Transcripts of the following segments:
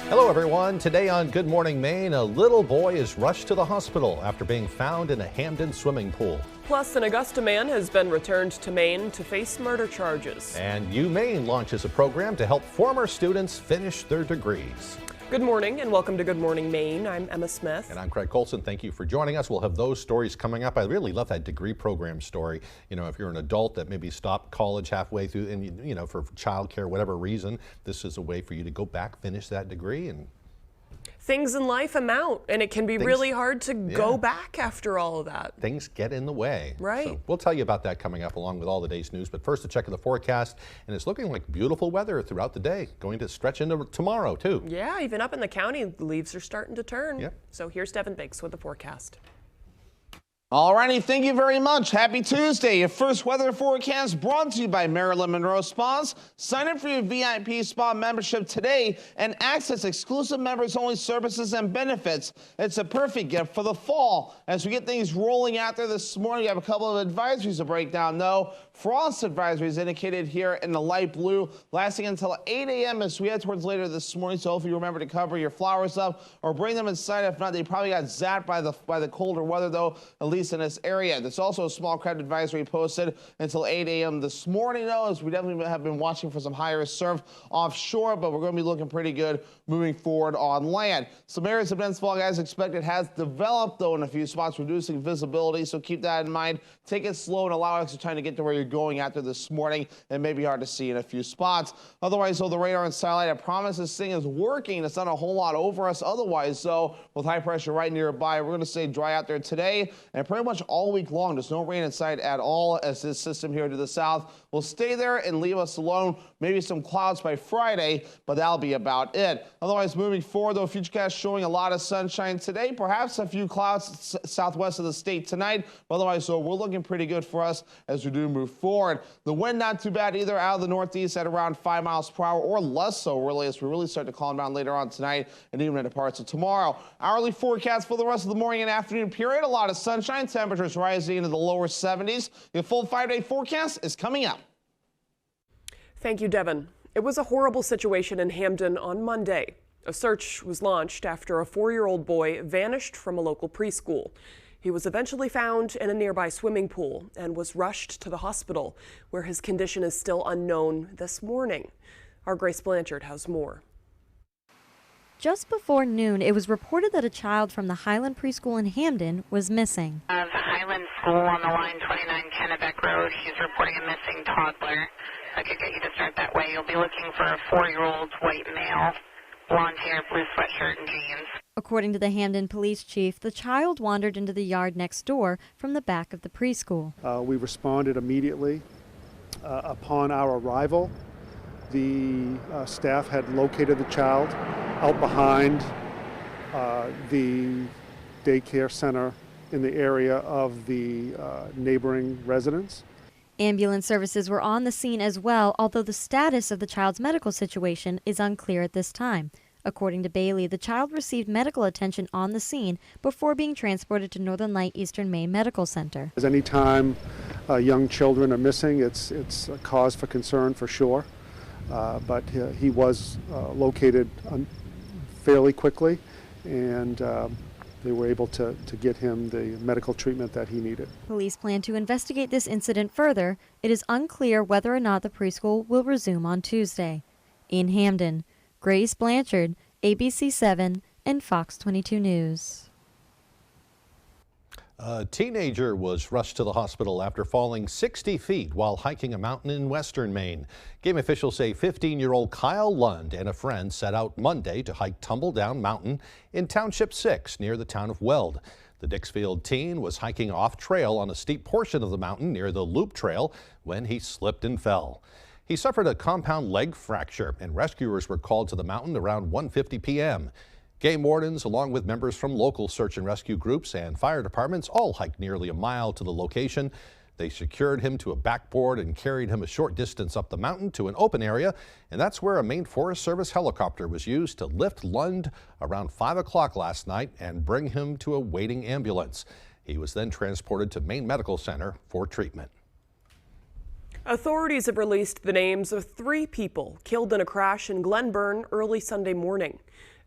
Hello everyone. Today on Good Morning Maine, a little boy is rushed to the hospital after being found in a Hamden swimming pool. Plus, an Augusta man has been returned to Maine to face murder charges. And UMaine launches a program to help former students finish their degrees. Good morning and welcome to Good Morning Maine. I'm Emma Smith. And I'm Craig Colson. Thank you for joining us. We'll have those stories coming up. I really love that degree program story. You know, if you're an adult that maybe stopped college halfway through and, you know, for childcare, whatever reason, this is a way for you to go back, finish that degree. And things in life amount, and it can be really hard to go back after all of that. Things get in the way. Right. So we'll tell you about that coming up along with all the day's news. But first, a check of the forecast, and it's looking like beautiful weather throughout the day, going to stretch into tomorrow too. Yeah, even up in the county, the leaves are starting to turn. Yep. So here's Devin Biggs with the forecast. Alrighty, thank you very much. Happy Tuesday. Your first weather forecast brought to you by Marilyn Monroe Spas. Sign up for your VIP spa membership today and access exclusive members-only services and benefits. It's a perfect gift for the fall. As we get things rolling out there this morning, we have a couple of advisories to break down, though. Frost advisories indicated here in the light blue, lasting until 8 a.m. as we head towards later this morning. So hopefully you remember to cover your flowers up or bring them inside. If not, they probably got zapped by the colder weather, though, at least in this area. There's also a small crowd advisory posted until 8 a.m. this morning, though, as we definitely have been watching for some higher surf offshore, but we're going to be looking pretty good moving forward on land. Some areas of dense fog, as expected, has developed, though, in a few spots, reducing visibility, so keep that in mind. Take it slow and allow extra time to get to where you're going after this morning. It may be hard to see in a few spots. Otherwise, though, the radar and satellite, I promise this thing is working. It's not a whole lot over us otherwise, so with high pressure right nearby, we're going to stay dry out there today and pretty much all week long. There's no rain in sight at all, as this system here to the south will stay there and leave us alone. Maybe some clouds by Friday, but that'll be about it. Otherwise, moving forward, though, Futurecast showing a lot of sunshine today. Perhaps a few clouds southwest of the state tonight. But otherwise, so we're looking pretty good for us as we do move forward. The wind not too bad either out of the northeast at around 5 miles per hour or less so, really, as we really start to calm down later on tonight and even into parts of tomorrow. Hourly forecast for the rest of the morning and afternoon period. A lot of sunshine. Temperatures rising into the lower 70s. Your full 5-day forecast is coming up. Thank you, Devin. It was a horrible situation in Hamden on Monday. A search was launched after a 4-year-old boy vanished from a local preschool. He was eventually found in a nearby swimming pool and was rushed to the hospital, where his condition is still unknown this morning. Our Grace Blanchard has more. Just before noon, it was reported that a child from the Highland Preschool in Hamden was missing. Of Highland School on the line 29 Kennebec Road, he's reporting a missing toddler. I could get you to start that way. You'll be looking for a 4-year-old white male, blonde hair, blue sweatshirt and jeans. According to the Hamden police chief, the child wandered into the yard next door from the back of the preschool. We responded immediately. Upon our arrival, the staff had located the child out behind the daycare center in the area of the neighboring residence. Ambulance services were on the scene as well, although the status of the child's medical situation is unclear at this time. According to Bailey, the child received medical attention on the scene before being transported to Northern Light Eastern Maine Medical Center. Any time young children are missing, it's a cause for concern for sure. But he was located fairly quickly, and they were able to get him the medical treatment that he needed. Police plan to investigate this incident further. It is unclear whether or not the preschool will resume on Tuesday. In Hamden, Grace Blanchard, ABC 7 and Fox 22 News. A teenager was rushed to the hospital after falling 60 feet while hiking a mountain in western Maine. Game officials say 15-year-old Kyle Lund and a friend set out Monday to hike Tumbledown Mountain in Township 6 near the town of Weld. The Dixfield teen was hiking off trail on a steep portion of the mountain near the Loop Trail when he slipped and fell. He suffered a compound leg fracture, and rescuers were called to the mountain around 1:50 p.m. Game wardens, along with members from local search and rescue groups and fire departments, all hiked nearly a mile to the location. They secured him to a backboard and carried him a short distance up the mountain to an open area, and that's where a Maine Forest Service helicopter was used to lift Lund around 5 o'clock last night and bring him to a waiting ambulance. He was then transported to Maine Medical Center for treatment. Authorities have released the names of 3 people killed in a crash in Glenburn early Sunday morning.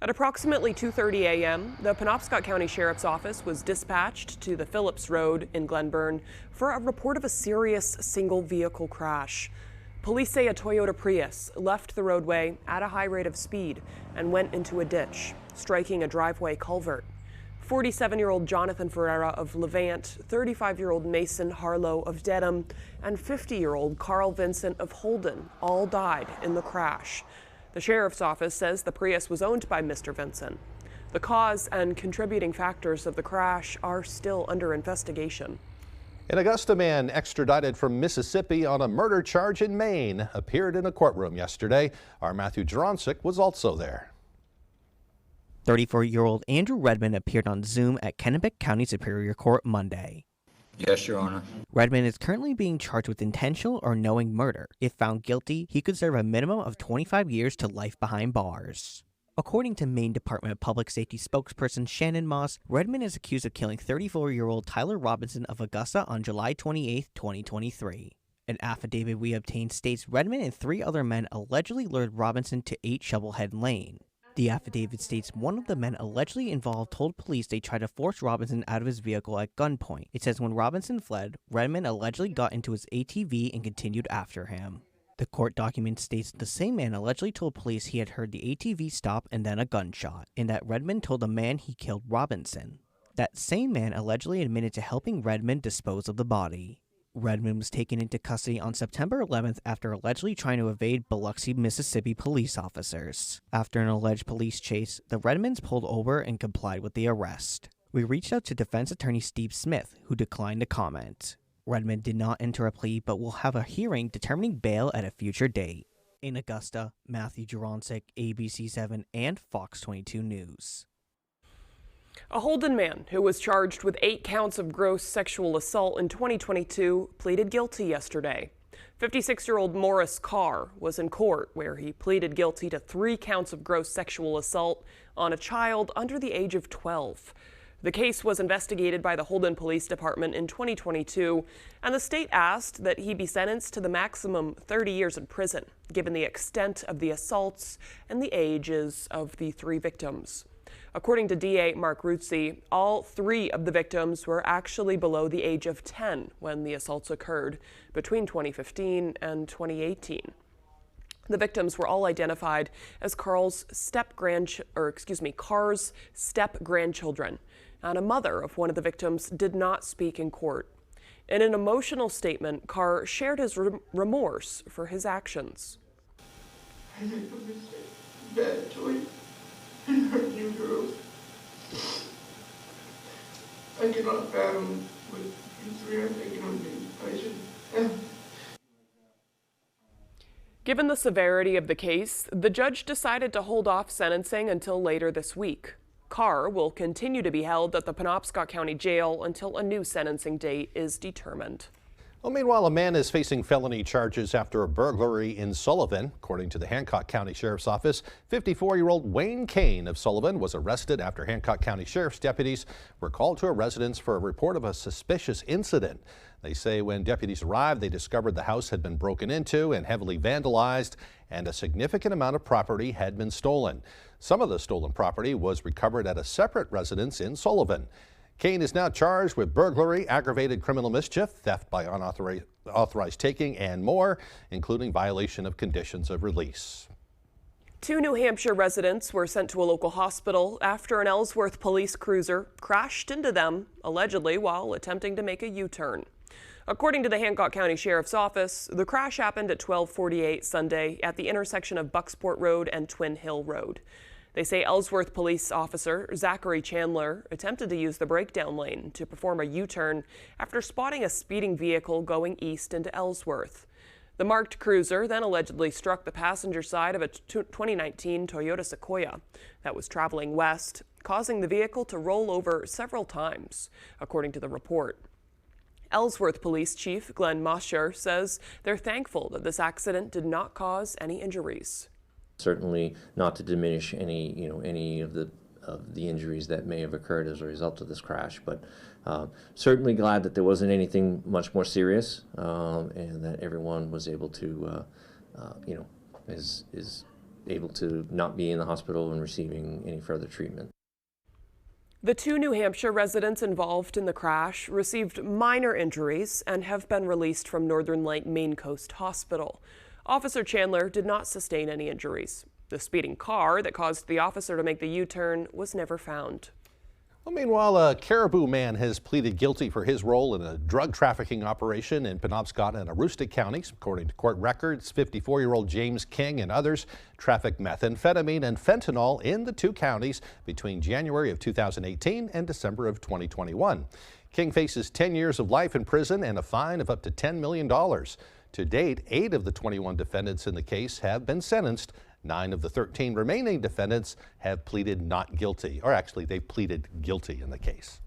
At approximately 2:30 a.m., the Penobscot County Sheriff's Office was dispatched to the Phillips Road in Glenburn for a report of a serious single-vehicle crash. Police say a Toyota Prius left the roadway at a high rate of speed and went into a ditch, striking a driveway culvert. 47-year-old Jonathan Ferreira of Levant, 35-year-old Mason Harlow of Dedham, and 50-year-old Carl Vincent of Holden all died in the crash. The sheriff's office says the Prius was owned by Mr. Vincent. The cause and contributing factors of the crash are still under investigation. An Augusta man extradited from Mississippi on a murder charge in Maine appeared in a courtroom yesterday. Our Matthew Juronsik was also there. 34-year-old Andrew Redmond appeared on Zoom at Kennebec County Superior Court Monday. Yes, Your Honor. Redmond is currently being charged with intentional or knowing murder. If found guilty, he could serve a minimum of 25 years to life behind bars. According to Maine Department of Public Safety spokesperson Shannon Moss, Redmond is accused of killing 34-year-old Tyler Robinson of Augusta on July 28, 2023. An affidavit we obtained states Redmond and 3 other men allegedly lured Robinson to 8 Shovelhead Lane. The affidavit states one of the men allegedly involved told police they tried to force Robinson out of his vehicle at gunpoint. It says when Robinson fled, Redmond allegedly got into his ATV and continued after him. The court document states the same man allegedly told police he had heard the ATV stop and then a gunshot, and that Redmond told the man he killed Robinson. That same man allegedly admitted to helping Redmond dispose of the body. Redmond was taken into custody on September 11th after allegedly trying to evade Biloxi, Mississippi police officers. After an alleged police chase, the Redmonds pulled over and complied with the arrest. We reached out to defense attorney Steve Smith, who declined to comment. Redmond did not enter a plea but will have a hearing determining bail at a future date. In Augusta, Matthew Juronsik, ABC7 and Fox 22 News. A Holden man who was charged with 8 counts of gross sexual assault in 2022 pleaded guilty yesterday. 56-year-old Morris Carr was in court where he pleaded guilty to 3 counts of gross sexual assault on a child under the age of 12. The case was investigated by the Holden Police Department in 2022, and the state asked that he be sentenced to the maximum 30 years in prison, given the extent of the assaults and the ages of the 3 victims. According to DA Mark Ruzzi, all 3 of the victims were actually below the age of 10 when the assaults occurred between 2015 and 2018. The victims were all identified as Carr's step-grandchildren, and a mother of one of the victims did not speak in court. In an emotional statement, Carr shared his remorse for his actions. I make a mistake, bad choice, and hurt you girls. I cannot fathom what you 3 are thinking of me. I should. Given the severity of the case, the judge decided to hold off sentencing until later this week. Carr will continue to be held at the Penobscot County Jail until a new sentencing date is determined. Well, meanwhile, a man is facing felony charges after a burglary in Sullivan. According to the Hancock County Sheriff's Office, 54-year-old Wayne Kane of Sullivan was arrested after Hancock County Sheriff's deputies were called to a residence for a report of a suspicious incident. They say when deputies arrived, they discovered the house had been broken into and heavily vandalized, and a significant amount of property had been stolen. Some of the stolen property was recovered at a separate residence in Sullivan. Kane is now charged with burglary, aggravated criminal mischief, theft by unauthorized taking, and more, including violation of conditions of release. 2 New Hampshire residents were sent to a local hospital after an Ellsworth police cruiser crashed into them, allegedly while attempting to make a U-turn. According to the Hancock County Sheriff's Office, the crash happened at 12:48 Sunday at the intersection of Bucksport Road and Twin Hill Road. They say Ellsworth police officer Zachary Chandler attempted to use the breakdown lane to perform a U-turn after spotting a speeding vehicle going east into Ellsworth. The marked cruiser then allegedly struck the passenger side of a 2019 Toyota Sequoia that was traveling west, causing the vehicle to roll over several times, according to the report. Ellsworth Police Chief Glenn Mosher says they're thankful that this accident did not cause any injuries. Certainly not to diminish any of the injuries that may have occurred as a result of this crash, but certainly glad that there wasn't anything much more serious, and that everyone was able to, is able to not be in the hospital and receiving any further treatment. The 2 New Hampshire residents involved in the crash received minor injuries and have been released from Northern Light Maine Coast Hospital. Officer Chandler did not sustain any injuries. The speeding car that caused the officer to make the U-turn was never found. Well, meanwhile, a Caribou man has pleaded guilty for his role in a drug trafficking operation in Penobscot and Aroostook counties. According to court records, 54-year-old James King and others trafficked methamphetamine and fentanyl in the 2 counties between January of 2018 and December of 2021. King faces 10 years of life in prison and a fine of up to $10 million. To date, 8 of the 21 defendants in the case have been sentenced. 9 of the 13 remaining defendants have pleaded not guilty, or actually they pleaded guilty in the case.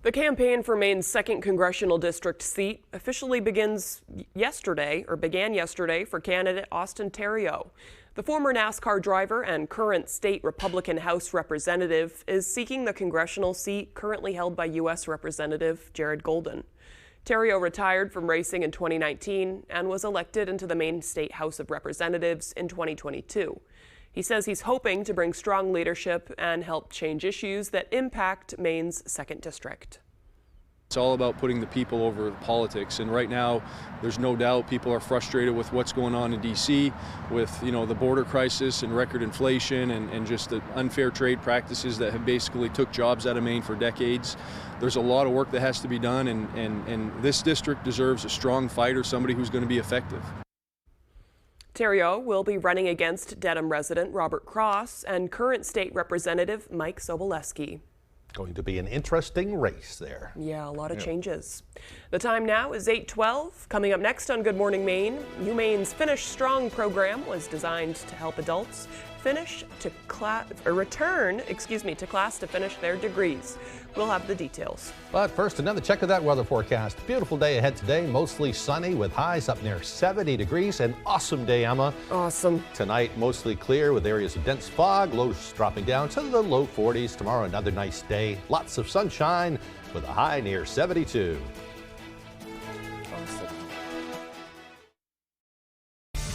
The campaign for Maine's 2nd congressional district seat officially began yesterday for candidate Austin Theriault. The former NASCAR driver and current state Republican House representative is seeking the congressional seat currently held by U.S. Representative Jared Golden. Theriault retired from racing in 2019 and was elected into the Maine State House of Representatives in 2022. He says he's hoping to bring strong leadership and help change issues that impact Maine's 2nd district. It's all about putting the people over politics, and right now there's no doubt people are frustrated with what's going on in D.C. with the border crisis and record inflation and just the unfair trade practices that have basically took jobs out of Maine for decades. There's a lot of work that has to be done, and this district deserves a strong fighter, somebody who's going to be effective. Theriault will be running against Dedham resident Robert Cross and current state representative Mike Sobolewski. Going to be an interesting race there. Yeah, a lot of changes. The time now is 8:12. Coming up next on Good Morning Maine, UMaine's Finish Strong program was designed to help adults return to class to finish their degrees. We'll have the details. But first, another check of that weather forecast. Beautiful day ahead today, mostly sunny with highs up near 70 degrees. An awesome day, Emma. Awesome. Tonight, mostly clear with areas of dense fog, lows dropping down to the low 40s. Tomorrow, another nice day. Lots of sunshine with a high near 72. Awesome.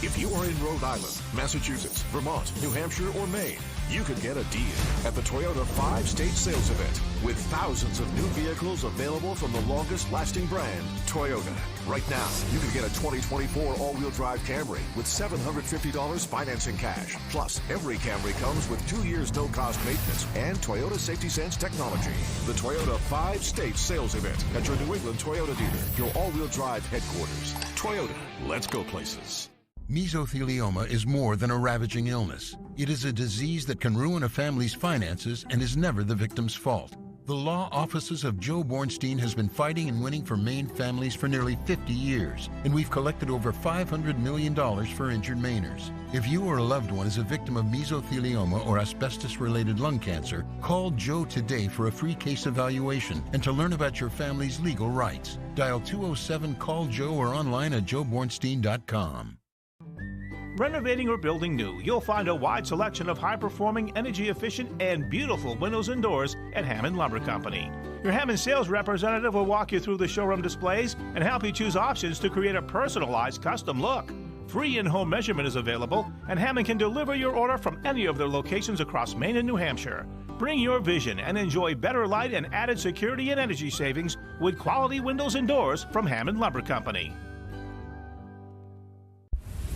If you are in Rhode Island, Massachusetts, Vermont, New Hampshire, or Maine, you could get a deal at the Toyota 5-state sales event with thousands of new vehicles available from the longest-lasting brand, Toyota. Right now, you can get a 2024 all-wheel drive Camry with $750 financing cash. Plus, every Camry comes with 2 years no-cost maintenance and Toyota Safety Sense technology. The Toyota 5-state sales event at your New England Toyota dealer, your all-wheel drive headquarters. Toyota, let's go places. Mesothelioma is more than a ravaging illness. It is a disease that can ruin a family's finances and is never the victim's fault. The law offices of Joe Bornstein has been fighting and winning for Maine families for nearly 50 years, and we've collected over $500 million for injured Mainers. If you or a loved one is a victim of mesothelioma or asbestos-related lung cancer, call Joe today for a free case evaluation and to learn about your family's legal rights. Dial 207-CALL-JOE or online at joebornstein.com. Renovating or building new, you'll find a wide selection of high-performing, energy-efficient, and beautiful windows and doors at Hammond Lumber Company. Your Hammond sales representative will walk you through the showroom displays and help you choose options to create a personalized custom look. Free in-home measurement is available, and Hammond can deliver your order from any of their locations across Maine and New Hampshire. Bring your vision and enjoy better light and added security and energy savings with quality windows and doors from Hammond Lumber Company.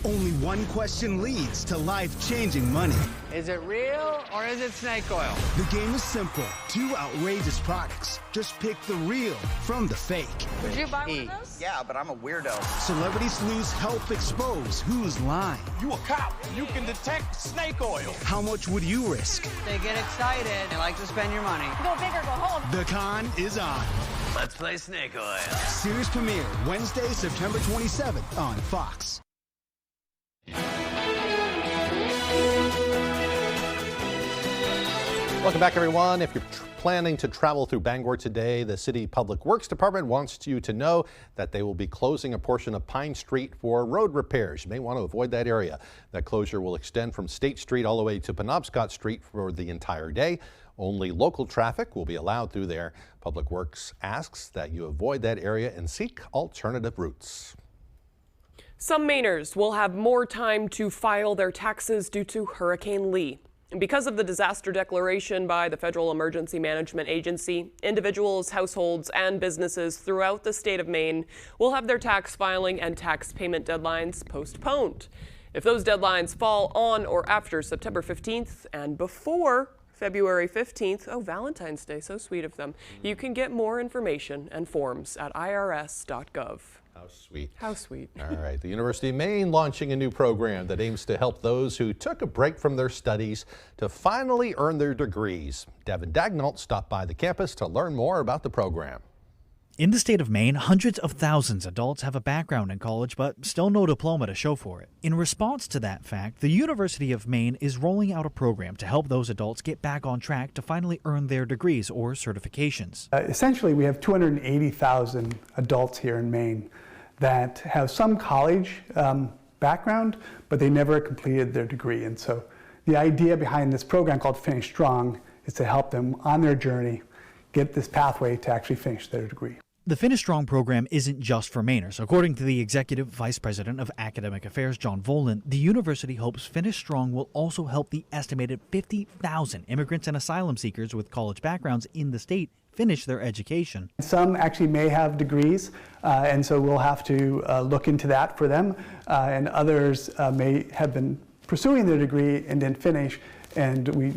Only one question leads to life-changing money. Is it real or is it snake oil? The game is simple. 2 outrageous products. Just pick the real from the fake. Would you buy one of those? Yeah, but I'm a weirdo. Celebrity Sleuths help expose who's lying. You a cop. You can detect snake oil. How much would you risk? They get excited. They like to spend your money. Go big or go home. The con is on. Let's play snake oil. Series premiere Wednesday, September 27th on Fox. Welcome back, everyone. If you're planning to travel through Bangor today, the City Public Works Department wants you to know that they will be closing a portion of Pine Street for road repairs. You may want to avoid that area. That closure will extend from State Street all the way to Penobscot Street for the entire day. Only local traffic will be allowed through there. Public Works asks that you avoid that area and seek alternative routes. Some Mainers will have more time to file their taxes due to Hurricane Lee. And because of the disaster declaration by the Federal Emergency Management Agency, individuals, households, and businesses throughout the state of Maine will have their tax filing and tax payment deadlines postponed. If those deadlines fall on or after September 15th and before February 15th, oh, Valentine's Day, so sweet of them, you can get more information and forms at irs.gov. How sweet. How sweet. All right. The University of Maine launching a new program that aims to help those who took a break from their studies to finally earn their degrees. Devin Dagnall stopped by the campus to learn more about the program. In the state of Maine, hundreds of thousands of adults have a background in college, but still no diploma to show for it. In response to that fact, the University of Maine is rolling out a program to help those adults get back on track to finally earn their degrees or certifications. Essentially, we have 280,000 adults here in Maine that have some college background, but they never completed their degree. And so the idea behind this program called Finish Strong is to help them on their journey get this pathway to actually finish their degree. The Finish Strong program isn't just for Mainers. According to the Executive Vice President of Academic Affairs, John Volan, the university hopes Finish Strong will also help the estimated 50,000 immigrants and asylum seekers with college backgrounds in the state finish their education. Some actually may have degrees, and so we'll have to look into that for them, and others may have been pursuing their degree and didn't finish, and we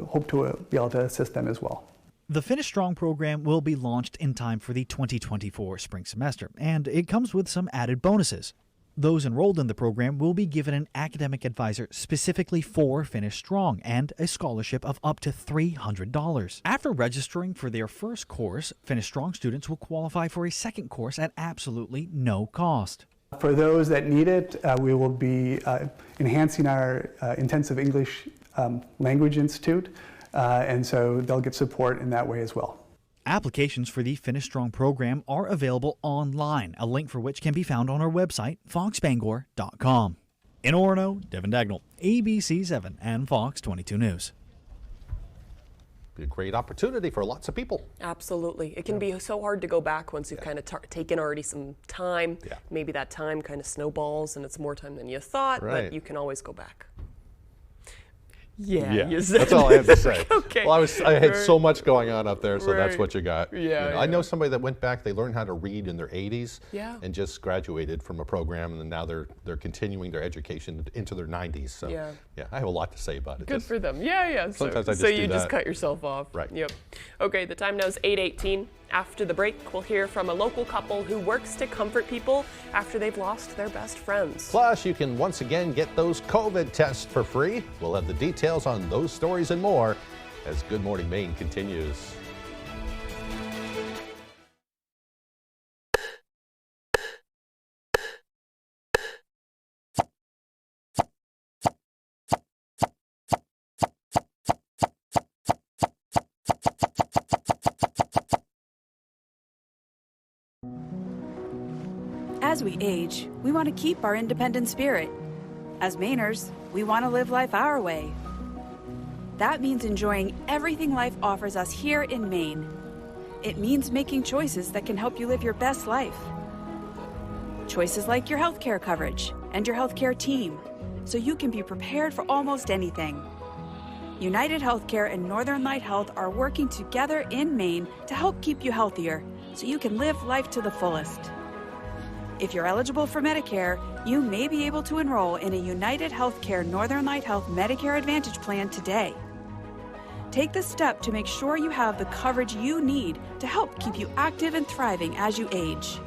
hope to be able to assist them as well. The Finish Strong program will be launched in time for the 2024 spring semester, and it comes with some added bonuses. Those enrolled in the program will be given an academic advisor specifically for Finish Strong and a scholarship of up to $300. After registering for their first course, Finish Strong students will qualify for a second course at absolutely no cost. For those that need it, we will be enhancing our Intensive English Language Institute, and so they'll get support in that way as well. Applications for the Finish Strong program are available online, a link for which can be found on our website, foxbangor.com. In Orono, Devin Dagnall, ABC 7 and Fox 22 News. Be a great opportunity for lots of people. Absolutely. It can be so hard to go back once you've kind of taken already some time. Maybe that time kind of snowballs and it's more time than you thought, but you can always go back. Yeah, that's all I have to say. Okay. Well, I had so much going on up there, so that's what you got. Yeah, I know somebody that went back. They learned how to read in their 80s, and just graduated from a program, and now they're continuing their education into their 90s. So yeah, I have a lot to say about it. Good for them. Yeah. Sometimes I just so do you that. just cut yourself off. Right. Yep. Okay. The time now is 8:18. After the break, we'll hear from a local couple who works to comfort people after they've lost their best friends. Plus, you can once again get those COVID tests for free. We'll have the details on those stories and more as Good Morning Maine continues. As we age, we want to keep our independent spirit. As Mainers, we want to live life our way. That means enjoying everything life offers us here in Maine. It means making choices that can help you live your best life. Choices like your healthcare coverage and your healthcare team, so you can be prepared for almost anything. United Healthcare and Northern Light Health are working together in Maine to help keep you healthier, so you can live life to the fullest. If you're eligible for Medicare, you may be able to enroll in a United Healthcare Northern Light Health Medicare Advantage plan today. Take the step to make sure you have the coverage you need to help keep you active and thriving as you age.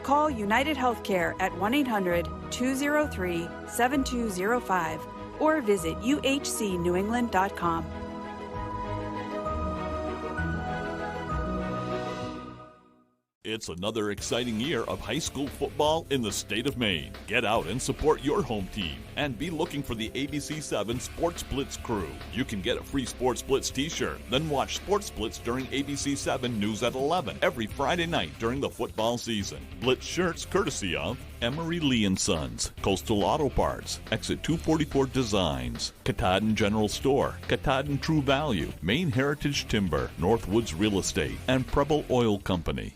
Call United Healthcare at 1-800-203-7205 or visit uhcnewengland.com. It's another exciting year of high school football in the state of Maine. Get out and support your home team and be looking for the ABC 7 Sports Blitz crew. You can get a free Sports Blitz t-shirt, then watch Sports Blitz during ABC 7 News at 11 every Friday night during the football season. Blitz shirts courtesy of Emery Lee & Sons, Coastal Auto Parts, Exit 244 Designs, Katahdin General Store, Katahdin True Value, Maine Heritage Timber, Northwoods Real Estate, and Preble Oil Company.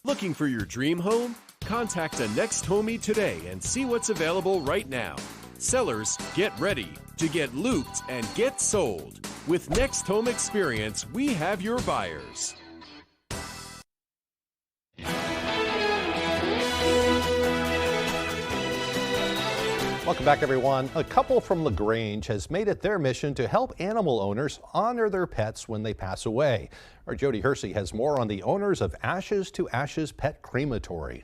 Looking for your dream home? Contact a Next Homie today and see what's available right now. Sellers, get ready to get looped and get sold. With Next Home Experience, we have your buyers. Welcome back, everyone. A couple from LaGrange has made it their mission to help animal owners honor their pets when they pass away. Our Jody Hersey has more on the owners of Ashes to Ashes Pet Crematory.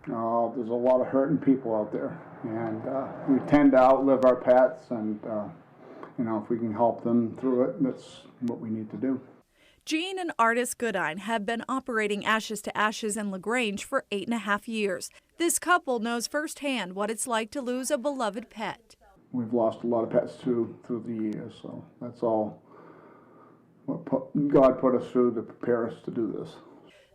There's a lot of hurting people out there, and we tend to outlive our pets, and if we can help them through it, that's what we need to do. Jean and Artis Goodine have been operating Ashes to Ashes in LaGrange for 8.5 years. This couple knows firsthand what it's like to lose a beloved pet. We've lost a lot of pets through the years, so that's all what God put us through to prepare us to do this.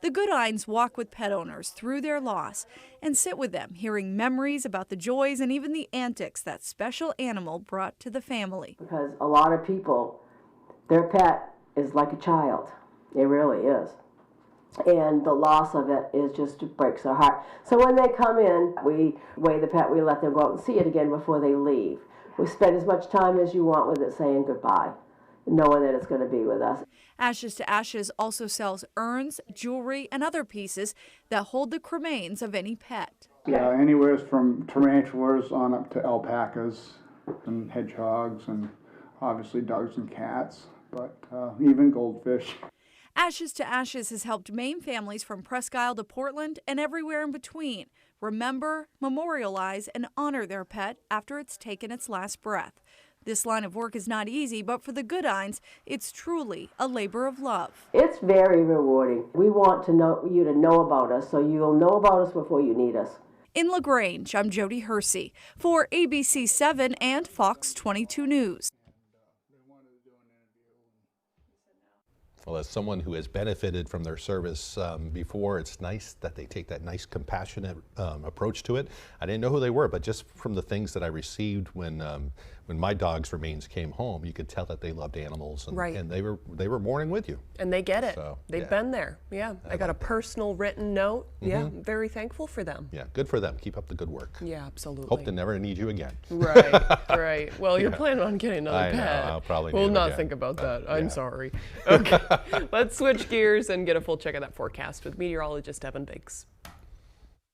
The Goodines walk with pet owners through their loss and sit with them, hearing memories about the joys and even the antics that special animal brought to the family. Because a lot of people, their pet is like a child. It really is. And the loss of it just breaks their heart. So when they come in, we weigh the pet, we let them go out and see it again before they leave. We spend as much time as you want with it saying goodbye, knowing that it's going to be with us. Ashes to Ashes also sells urns, jewelry, and other pieces that hold the cremains of any pet. Yeah, anywhere from tarantulas on up to alpacas and hedgehogs and obviously dogs and cats, but even goldfish. Ashes to Ashes has helped Maine families from Presque Isle to Portland and everywhere in between remember, memorialize, and honor their pet after it's taken its last breath. This line of work is not easy, but for the Goodines, it's truly a labor of love. It's very rewarding. We want you to know about us, so you'll know about us before you need us. In LaGrange, I'm Jody Hersey for ABC 7 and Fox 22 News. Well, as someone who has benefited from their service before, it's nice that they take that nice, compassionate approach to it. I didn't know who they were, but just from the things that I received when my dog's remains came home, you could tell that they loved animals, and, right. and they were mourning with you. And they get it. So, They've been there. Yeah, I got a personal written note. Yeah, I'm very thankful for them. Yeah, good for them. Keep up the good work. Yeah, absolutely. Hope to never need you again. Right, right. Well, you're planning on getting another I pet. know, I'll probably We'll need him not again. think about that. I'm yeah. sorry. Okay, let's switch gears and get a full check of that forecast with meteorologist Evan Biggs.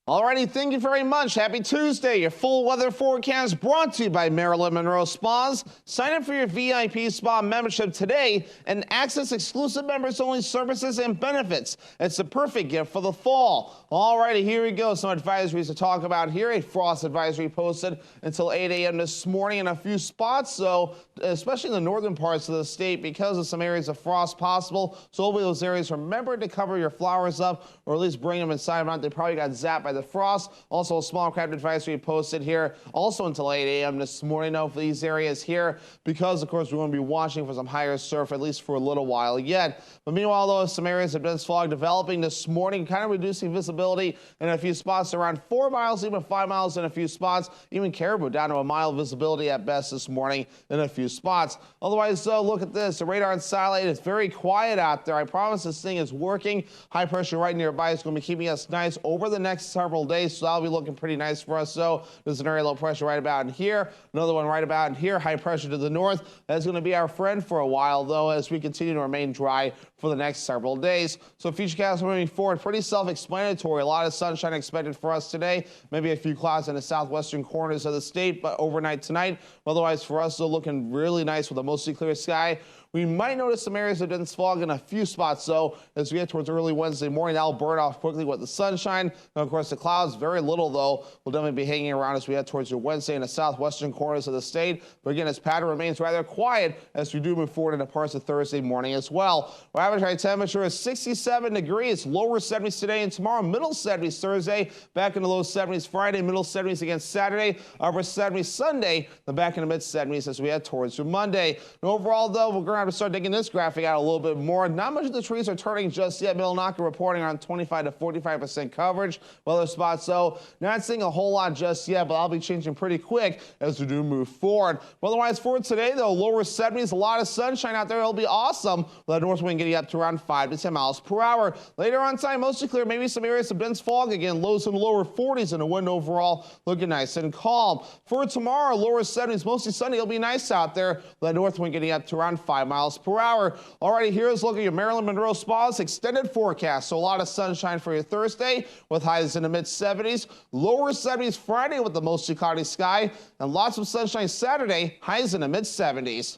Alrighty, thank you very much. Happy Tuesday. Your full weather forecast brought to you by Marilyn Monroe Spas. Sign up for your VIP spa membership today and access exclusive members-only services and benefits. It's the perfect gift for the fall. Alrighty, here we go. Some advisories to talk about here. A frost advisory posted until 8 a.m. this morning in a few spots, so especially in the northern parts of the state because of some areas of frost possible. So hopefully those areas, remember to cover your flowers up or at least bring them inside. They probably got zapped by the frost. Also a small craft advisory posted here also until 8 a.m. this morning now for these areas here because of course we're going to be watching for some higher surf at least for a little while yet. But meanwhile though, some areas of dense fog developing this morning, kind of reducing visibility in a few spots around 4 miles, even 5 miles in a few spots. Even Caribou down to a mile visibility at best this morning in a few spots. Otherwise though, look at this. The radar and satellite is very quiet out there. I promise this thing is working. High pressure right nearby is going to be keeping us nice over the next several days, so that'll be looking pretty nice for us. So there's an area low pressure right about in here, another one right about in here, high pressure to the north. That's going to be our friend for a while though as we continue to remain dry for the next several days. So futurecast moving forward, pretty self-explanatory. A lot of sunshine expected for us today, maybe a few clouds in the southwestern corners of the state, but overnight tonight. Otherwise for us, still looking really nice with a mostly clear sky. We might notice some areas of dense fog in a few spots, though, as we get towards early Wednesday morning. That'll burn off quickly with the sunshine. And, of course, the clouds, very little, though, will definitely be hanging around as we head towards your Wednesday in the southwestern corners of the state. But, again, this pattern remains rather quiet as we do move forward into parts of Thursday morning as well. Our average high temperature is 67 degrees, lower 70s today and tomorrow, middle 70s Thursday, back in the low 70s Friday, middle 70s again Saturday, upper 70s Sunday, then back in the mid 70s as we head towards your Monday. And overall, though, we're going to have to start digging this graphic out a little bit more. Not much of the trees are turning just yet. Millinocket reporting around 25 to 45% coverage. Well, weather spots, though, not seeing a whole lot just yet, but I'll be changing pretty quick as we do move forward. Otherwise, for today, though, lower 70s, a lot of sunshine out there. It'll be awesome. With a north wind getting up to around 5 to 10 miles per hour. Later on time, mostly clear, maybe some areas of dense fog again. Lows in the lower 40s and a wind overall looking nice and calm. For tomorrow, lower 70s, mostly sunny. It'll be nice out there. With a north wind getting up to around 5 miles per hour. Alrighty, here's a look at your Maryland Monroe Spa's extended forecast. So a lot of sunshine for your Thursday with highs in the mid 70s. Lower 70s Friday with the mostly cloudy sky. And lots of sunshine Saturday, highs in the mid 70s.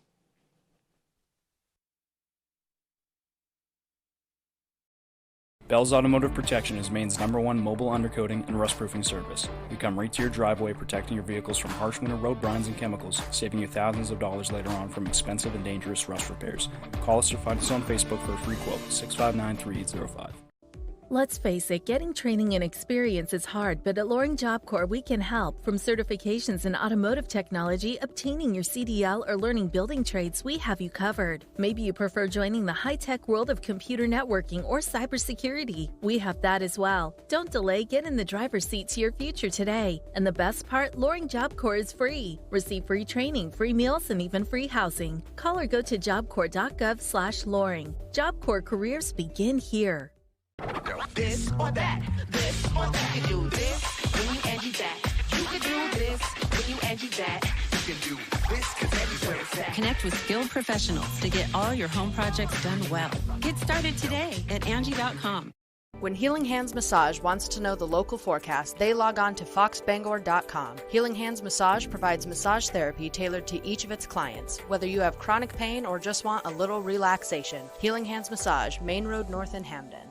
Bell's Automotive Protection is Maine's #1 mobile undercoating and rust-proofing service. We come right to your driveway, protecting your vehicles from harsh winter road brines and chemicals, saving you thousands of dollars later on from expensive and dangerous rust repairs. Call us or find us on Facebook for a free quote, 659-3805. Let's face it, getting training and experience is hard, but at Loring Job Corps, we can help. From certifications in automotive technology, obtaining your CDL, or learning building trades, we have you covered. Maybe you prefer joining the high-tech world of computer networking or cybersecurity. We have that as well. Don't delay, get in the driver's seat to your future today. And the best part, Loring Job Corps is free. Receive free training, free meals, and even free housing. Call or go to jobcorps.gov/Loring. Job Corps careers begin here. This or that, this or that. You can do this when you Angie that. You can do this when you Angie that. You can do this because Angie's where it's at. Connect with skilled professionals to get all your home projects done well. Get started today at Angie.com. When Healing Hands Massage wants to know the local forecast, they log on to foxbangor.com. Healing Hands Massage provides massage therapy tailored to each of its clients, whether you have chronic pain or just want a little relaxation. Healing Hands Massage, Main Road North in Hamden.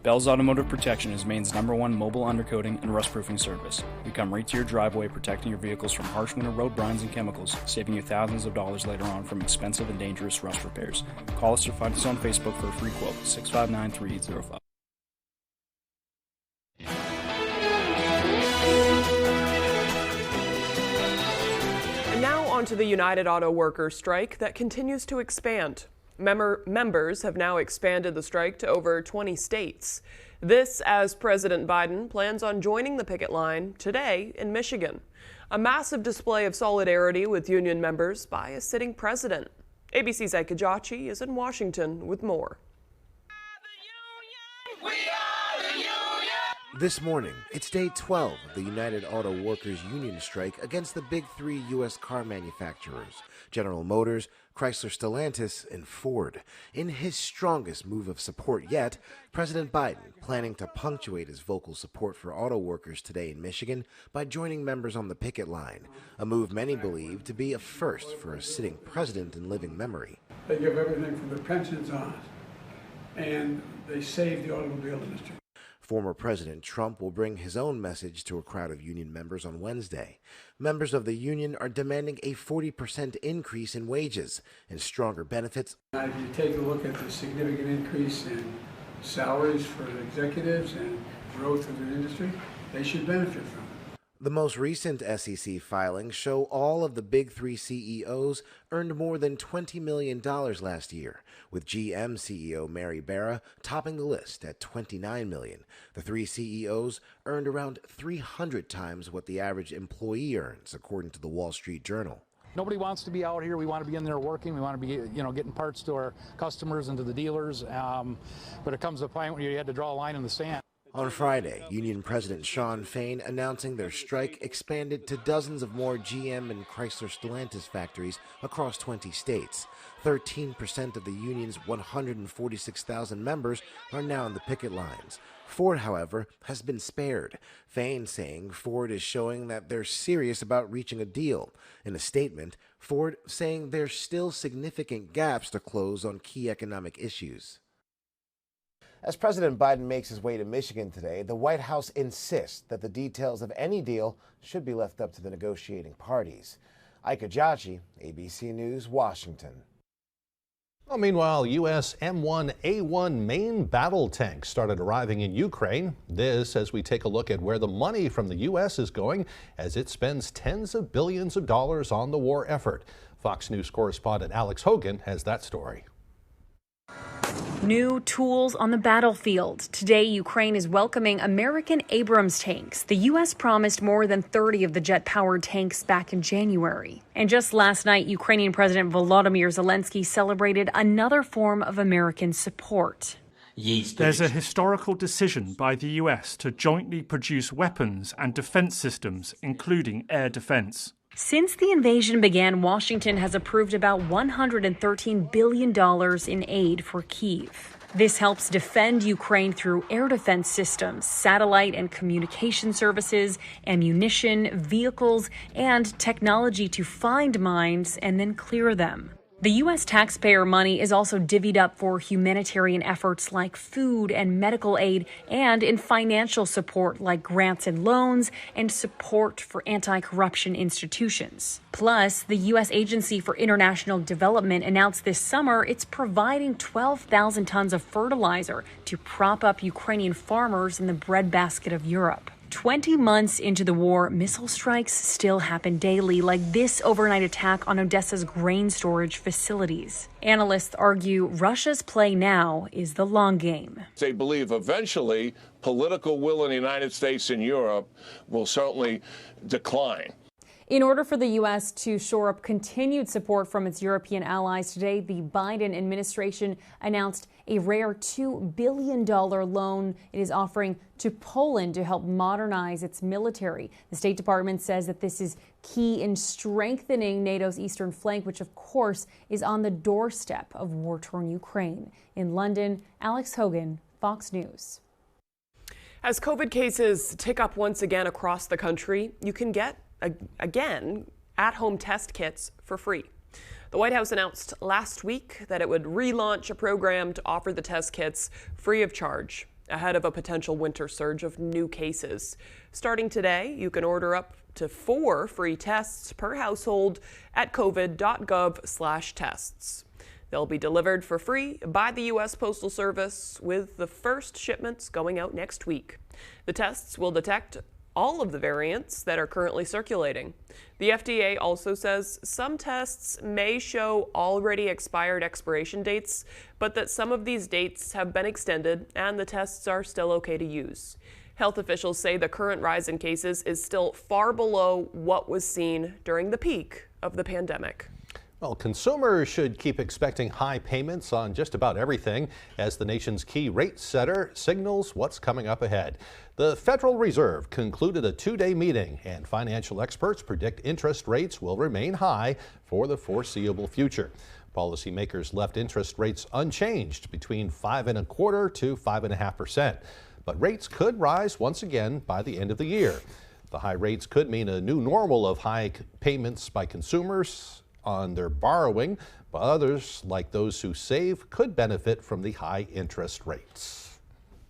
Bell's Automotive Protection is Maine's #1 mobile undercoating and rust-proofing service. We come right to your driveway, protecting your vehicles from harsh winter road brines and chemicals, saving you thousands of dollars later on from expensive and dangerous rust repairs. Call us or find us on Facebook for a free quote, 659-3805. And now on to the United Auto Workers strike that continues to expand. Members have now expanded the strike to over 20 states. This as President Biden plans on joining the picket line today in Michigan. A massive display of solidarity with union members by a sitting president. ABC's Ike Kajachi is in Washington with more. This morning, it's day 12 of the United Auto Workers union strike against the big three U.S. car manufacturers, General Motors, Chrysler Stellantis, and Ford. In his strongest move of support yet, President Biden planning to punctuate his vocal support for auto workers today in Michigan by joining members on the picket line, a move many believe to be a first for a sitting president in living memory. They give everything from the pensions on, and they save the automobile industry. Former President Trump will bring his own message to a crowd of union members on Wednesday. Members of the union are demanding a 40% increase in wages and stronger benefits. Now, if you take a look at the significant increase in salaries for executives and growth of the industry, they should benefit from it. The most recent SEC filings show all of the big three CEOs earned more than $20 million last year, with GM CEO Mary Barra topping the list at $29 million. The three CEOs earned around 300 times what the average employee earns, according to the Wall Street Journal. Nobody wants to be out here. We want to be in there working. We want to be, getting parts to our customers and to the dealers. But it comes to a point where you had to draw a line in the sand. On Friday, Union President Shawn Fain announcing their strike expanded to dozens of more GM and Chrysler Stellantis factories across 20 states. 13% of the union's 146,000 members are now on the picket lines. Ford, however, has been spared. Fain saying Ford is showing that they're serious about reaching a deal. In a statement, Ford saying there's still significant gaps to close on key economic issues. As President Biden makes his way to Michigan today, the White House insists that the details of any deal should be left up to the negotiating parties. Ike Ajachi, ABC News, Washington. Well, meanwhile, U.S. M1A1 main battle tanks started arriving in Ukraine. This as we take a look at where the money from the U.S. is going as it spends tens of billions of dollars on the war effort. Fox News correspondent Alex Hogan has that story. New tools on the battlefield. Today, Ukraine is welcoming American Abrams tanks. The U.S. promised more than 30 of the jet-powered tanks back in January. And just last night, Ukrainian President Volodymyr Zelensky celebrated another form of American support. There's a historical decision by the US to jointly produce weapons and defense systems, including air defense. Since the invasion began, Washington has approved about $113 billion in aid for Kyiv. This helps defend Ukraine through air defense systems, satellite and communication services, ammunition, vehicles, and technology to find mines and then clear them. The U.S. taxpayer money is also divvied up for humanitarian efforts like food and medical aid and in financial support like grants and loans and support for anti-corruption institutions. Plus, the U.S. Agency for International Development announced this summer it's providing 12,000 tons of fertilizer to prop up Ukrainian farmers in the breadbasket of Europe. 20 months into the war, missile strikes still happen daily, like this overnight attack on Odessa's grain storage facilities. Analysts argue Russia's play now is the long game. They believe eventually political will in the United States and Europe will certainly decline. In order for the U.S. to shore up continued support from its European allies, today the Biden administration announced a rare $2 billion loan it is offering to Poland to help modernize its military. The State Department says that this is key in strengthening NATO's eastern flank, which of course is on the doorstep of war-torn Ukraine. In London, Alex Hogan, Fox News. As COVID cases tick up once again across the country, you can get again, at-home test kits for free. The White House announced last week that it would relaunch a program to offer the test kits free of charge ahead of a potential winter surge of new cases. Starting today, you can order up to 4 free tests per household at covid.gov/tests. They'll be delivered for free by the U.S. Postal Service, with the first shipments going out next week. The tests will detect all of the variants that are currently circulating. The FDA also says some tests may show already expired expiration dates, but that some of these dates have been extended and the tests are still okay to use. Health officials say the current rise in cases is still far below what was seen during the peak of the pandemic. Well, consumers should keep expecting high payments on just about everything as the nation's key rate setter signals what's coming up ahead. The Federal Reserve concluded a 2-day meeting, and financial experts predict interest rates will remain high for the foreseeable future. Policymakers left interest rates unchanged between 5.25% to 5.5%, but rates could rise once again by the end of the year. The high rates could mean a new normal of high payments by consumers on their borrowing, but others, like those who save, could benefit from the high interest rates.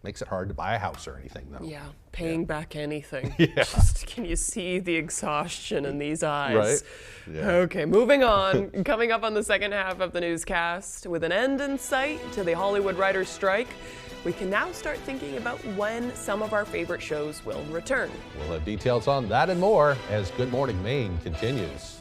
Makes it hard to buy a house or anything, though. Yeah, paying back anything. Yeah. Just, can you see the exhaustion in these eyes? Right. Yeah. Okay, moving on. Coming up on the second half of the newscast, with an end in sight to the Hollywood writers' strike, we can now start thinking about when some of our favorite shows will return. We'll have details on that and more as Good Morning Maine continues.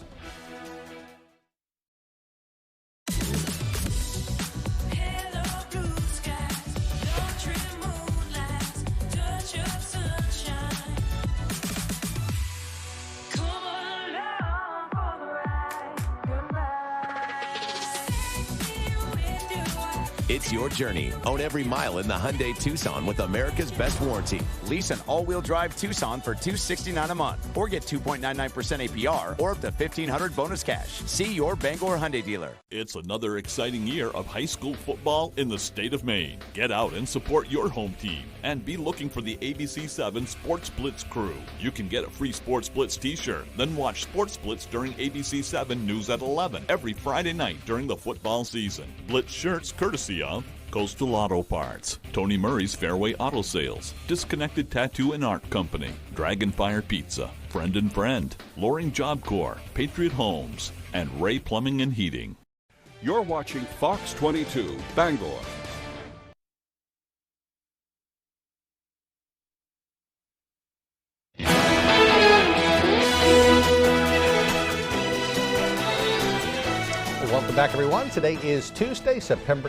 It's your journey. Own every mile in the Hyundai Tucson with America's best warranty. Lease an all-wheel drive Tucson for $269 a month, or get 2.99% APR or up to $1,500 bonus cash. See your Bangor Hyundai dealer. It's another exciting year of high school football in the state of Maine. Get out and support your home team and be looking for the ABC7 Sports Blitz crew. You can get a free Sports Blitz t-shirt, then watch Sports Blitz during ABC7 News at 11 every Friday night during the football season. Blitz shirts courtesy of Coastal Auto Parts, Tony Murray's Fairway Auto Sales, Disconnected Tattoo and Art Company, Dragonfire Pizza, Friend and Friend, Loring Job Corps, Patriot Homes, and Ray Plumbing and Heating. You're watching Fox 22, Bangor. Welcome back, everyone. Today is Tuesday, September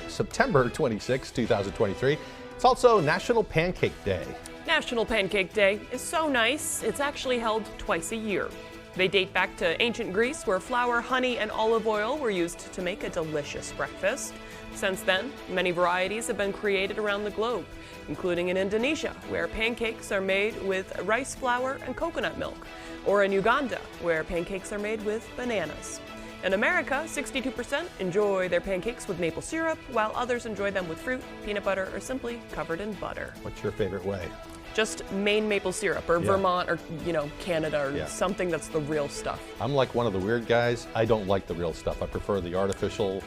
26, 2023. It's also National Pancake Day. National Pancake Day is so nice, it's actually held twice a year. They date back to ancient Greece, where flour, honey, and olive oil were used to make a delicious breakfast. Since then, many varieties have been created around the globe, including in Indonesia, where pancakes are made with rice flour and coconut milk, or in Uganda, where pancakes are made with bananas. In America, 62% enjoy their pancakes with maple syrup, while others enjoy them with fruit, peanut butter, or simply covered in butter. What's your favorite way? Just Maine maple syrup, or Vermont, or Canada, or something that's the real stuff. I'm like one of the weird guys. I don't like the real stuff. I prefer the artificial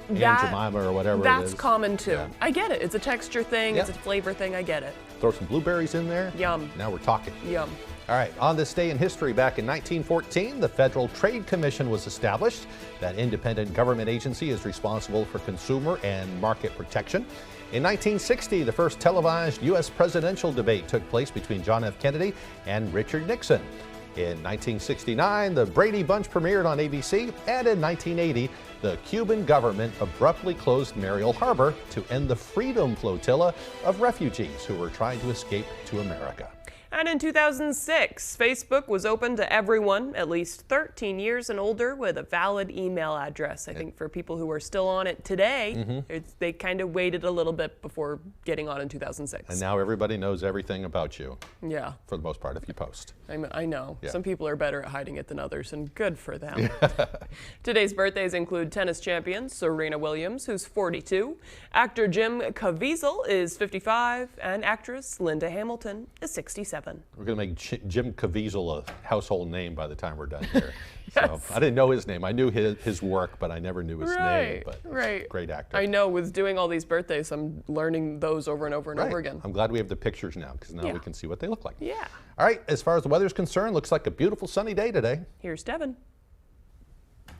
Aunt Jemima or whatever it is. That's common too. Yeah. I get it. It's a texture thing. Yeah. It's a flavor thing. I get it. Throw some blueberries in there. Yum. Now we're talking. Yum. All right, on this day in history, back in 1914, the Federal Trade Commission was established. That independent government agency is responsible for consumer and market protection. In 1960, the first televised U.S. presidential debate took place between John F. Kennedy and Richard Nixon. In 1969, the Brady Bunch premiered on ABC, and in 1980, the Cuban government abruptly closed Mariel Harbor to end the Freedom Flotilla of refugees who were trying to escape to America. And in 2006, Facebook was open to everyone at least 13 years and older with a valid email address. I think for people who are still on it today, they kind of waited a little bit before getting on in 2006. And now everybody knows everything about you. Yeah. For the most part, if you post. I know. Yeah. Some people are better at hiding it than others, and good for them. Today's birthdays include tennis champion Serena Williams, who's 42, actor Jim Caviezel is 55, and actress Linda Hamilton is 67. We're going to make Jim Caviezel a household name by the time we're done here. So I didn't know his name. I knew his work, but I never knew his name. But great actor. I know. With doing all these birthdays, I'm learning those over and over and over again. I'm glad we have the pictures now, because now we can see what they look like. Yeah. All right, as far as the weather's concerned, looks like a beautiful sunny day today. Here's Devin.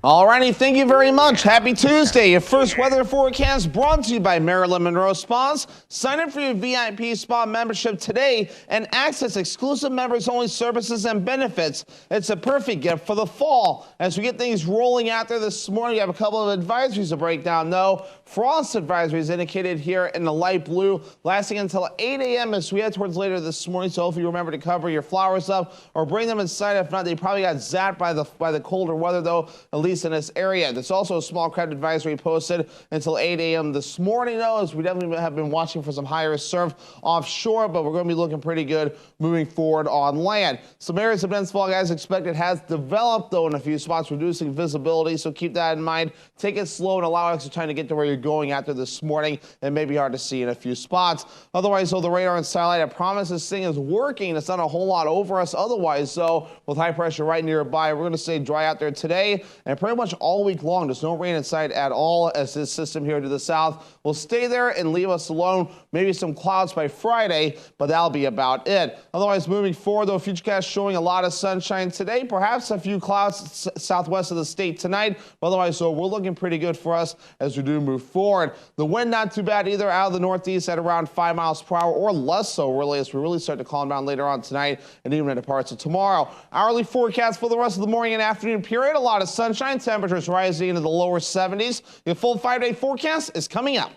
Alrighty, thank you very much. Happy Tuesday. Your first weather forecast brought to you by Marilyn Monroe Spas. Sign up for your VIP spa membership today and access exclusive members-only services and benefits. It's a perfect gift for the fall. As we get things rolling out there this morning, we have a couple of advisories to break down. No, frost advisories indicated here in the light blue, lasting until 8 a.m. as we head towards later this morning. So hopefully you remember to cover your flowers up or bring them inside. If not, they probably got zapped by the colder weather, though, at least in this area. There's also a small craft advisory posted until 8 a.m. this morning, though, as we definitely have been watching for some higher surf offshore, but we're going to be looking pretty good moving forward on land. Some areas of dense fog, as expected, has developed, though, in a few spots, reducing visibility, so keep that in mind. Take it slow and allow extra time to get to where you're going after this morning. It may be hard to see in a few spots. Otherwise, though, the radar and satellite, I promise this thing is working. It's not a whole lot over us otherwise, so with high pressure right nearby, we're going to stay dry out there today and pretty much all week long. There's no rain in sight at all, as this system here to the south will stay there and leave us alone. Maybe some clouds by Friday, but that'll be about it. Otherwise, moving forward, though, Futurecast showing a lot of sunshine today. Perhaps a few clouds southwest of the state tonight. But otherwise, so we're looking pretty good for us as we do move forward. The wind not too bad either, out of the northeast at around 5 miles per hour, or less so, really, as we really start to calm down later on tonight and even into parts of tomorrow. Hourly forecast for the rest of the morning and afternoon period. A lot of sunshine. Temperatures rising into the lower 70s. Your full 5-day forecast is coming up.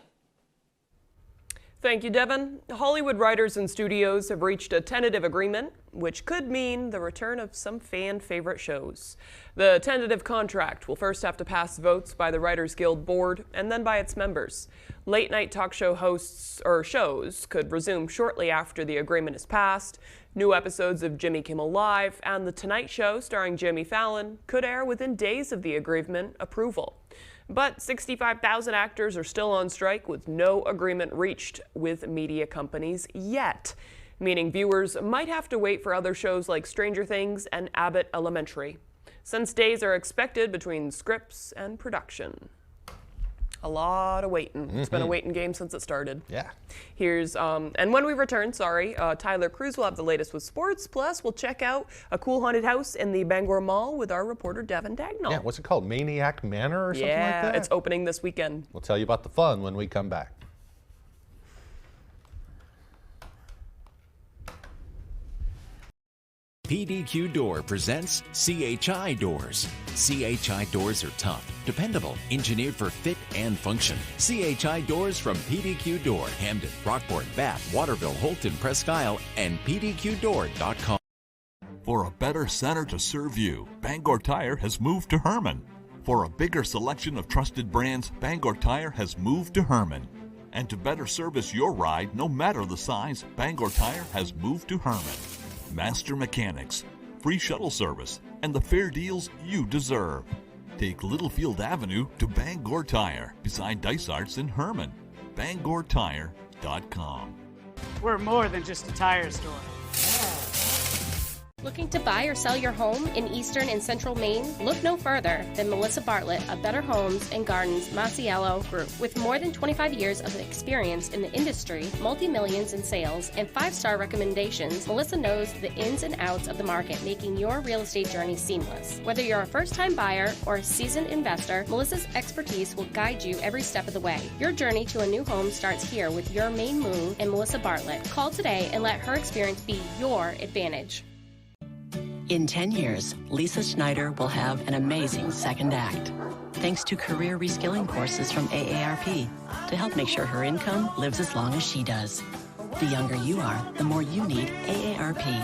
Thank you, Devin. Hollywood writers and studios have reached a tentative agreement, which could mean the return of some fan-favorite shows. The tentative contract will first have to pass votes by the Writers Guild board and then by its members. Late-night talk show hosts or shows could resume shortly after the agreement is passed. New episodes of Jimmy Kimmel Live and The Tonight Show starring Jimmy Fallon could air within days of the agreement approval. But 65,000 actors are still on strike with no agreement reached with media companies yet, meaning viewers might have to wait for other shows like Stranger Things and Abbott Elementary, since days are expected between scripts and production. A lot of waiting. It's been a waiting game since it started. Yeah. Here's, and when we return, Tyler Cruz will have the latest with sports. Plus, we'll check out a cool haunted house in the Bangor Mall with our reporter, Devin Dagnall. Yeah, what's it called? Maniac Manor or something like that? Yeah, it's opening this weekend. We'll tell you about the fun when we come back. PDQ Door presents CHI Doors. CHI Doors are tough, dependable, engineered for fit and function. CHI Doors from PDQ Door, Hamden, Rockport, Bath, Waterville, Holton, Presque Isle, and PDQDoor.com. For a better center to serve you, Bangor Tire has moved to Herman. For a bigger selection of trusted brands, Bangor Tire has moved to Herman. And to better service your ride, no matter the size, Bangor Tire has moved to Herman. Master mechanics, free shuttle service, and the fair deals you deserve. Take Littlefield Avenue to Bangor Tire, beside Dysart's in Herman. BangorTire.com. We're more than just a tire store. Looking to buy or sell your home in eastern and central Maine? Look no further than Melissa Bartlett of Better Homes and Gardens Masiello Group. With more than 25 years of experience in the industry, multi-millions in sales, and 5-star recommendations, Melissa knows the ins and outs of the market, making your real estate journey seamless. Whether you're a first-time buyer or a seasoned investor, Melissa's expertise will guide you every step of the way. Your journey to a new home starts here with your Maine move and Melissa Bartlett. Call today and let her experience be your advantage. In 10 years, Lisa Schneider will have an amazing second act, thanks to career reskilling courses from AARP to help make sure her income lives as long as she does. The younger you are, the more you need AARP.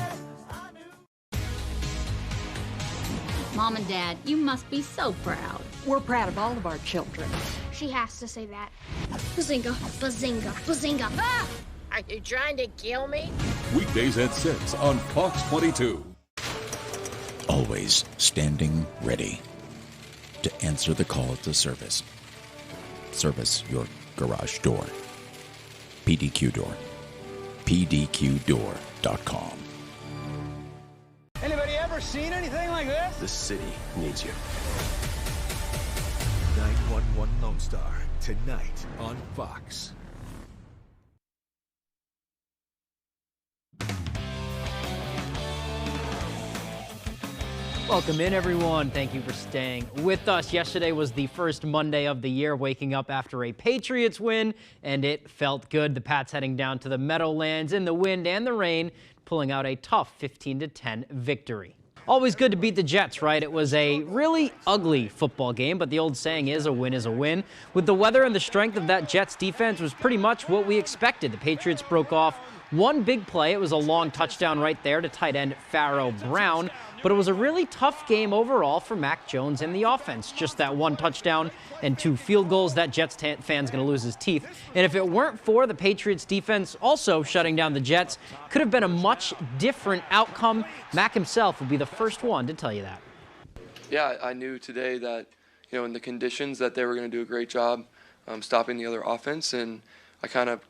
Mom and Dad, you must be so proud. We're proud of all of our children. She has to say that. Bazinga, bazinga, bazinga. Ah! Are you trying to kill me? Weekdays at 6 on Fox 22. Always standing ready to answer the call to service. Service your garage door. PDQ Door. PDQDoor.com. Anybody ever seen anything like this? The city needs you. 911 Lone Star, tonight on Fox. Welcome in, everyone. Thank you for staying with us. Yesterday was the first Monday of the year, waking up after a Patriots win, and it felt good. The Pats heading down to the Meadowlands in the wind and the rain, pulling out a tough 15-10 victory. Always good to beat the Jets, right? It was a really ugly football game, but the old saying is a win is a win. With the weather and the strength of that Jets defense was pretty much what we expected. The Patriots broke off one big play. It was a long touchdown right there to tight end Pharaoh Brown. But it was a really tough game overall for Mac Jones and the offense. Just that one touchdown and 2 field goals. That Jets fan's going to lose his teeth. And if it weren't for the Patriots defense also shutting down the Jets, could have been a much different outcome. Mac himself would be the first one to tell you that. Yeah, I knew today that, in the conditions that they were going to do a great job stopping the other offense. And I kind of,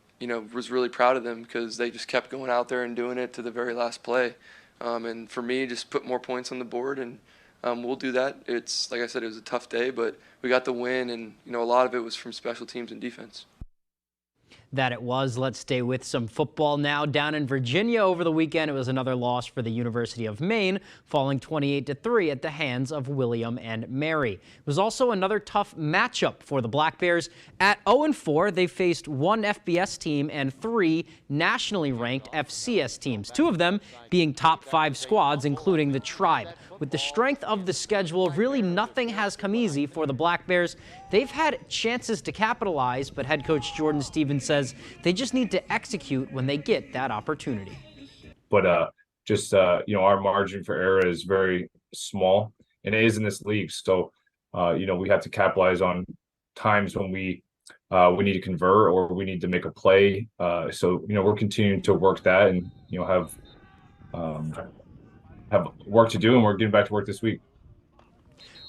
was really proud of them because they just kept going out there and doing it to the very last play. And for me, just put more points on the board, and we'll do that. It's, like I said, it was a tough day, but we got the win, and, a lot of it was from special teams and defense. That it was. Let's stay with some football now. Down in Virginia over the weekend, it was another loss for the University of Maine, falling 28-3 at the hands of William and Mary. It was also another tough matchup for the Black Bears. At 0-4, they faced 1 FBS team and 3 nationally ranked FCS teams, 2 of them being top 5 squads, including the Tribe. With the strength of the schedule, really nothing has come easy for the Black Bears. They've had chances to capitalize, but head coach Jordan Stevens says they just need to execute when they get that opportunity. But our margin for error is very small, and it is in this league. So, we have to capitalize on times when we need to convert or we need to make a play. So, we're continuing to work that and, have work to do, and we're getting back to work this week.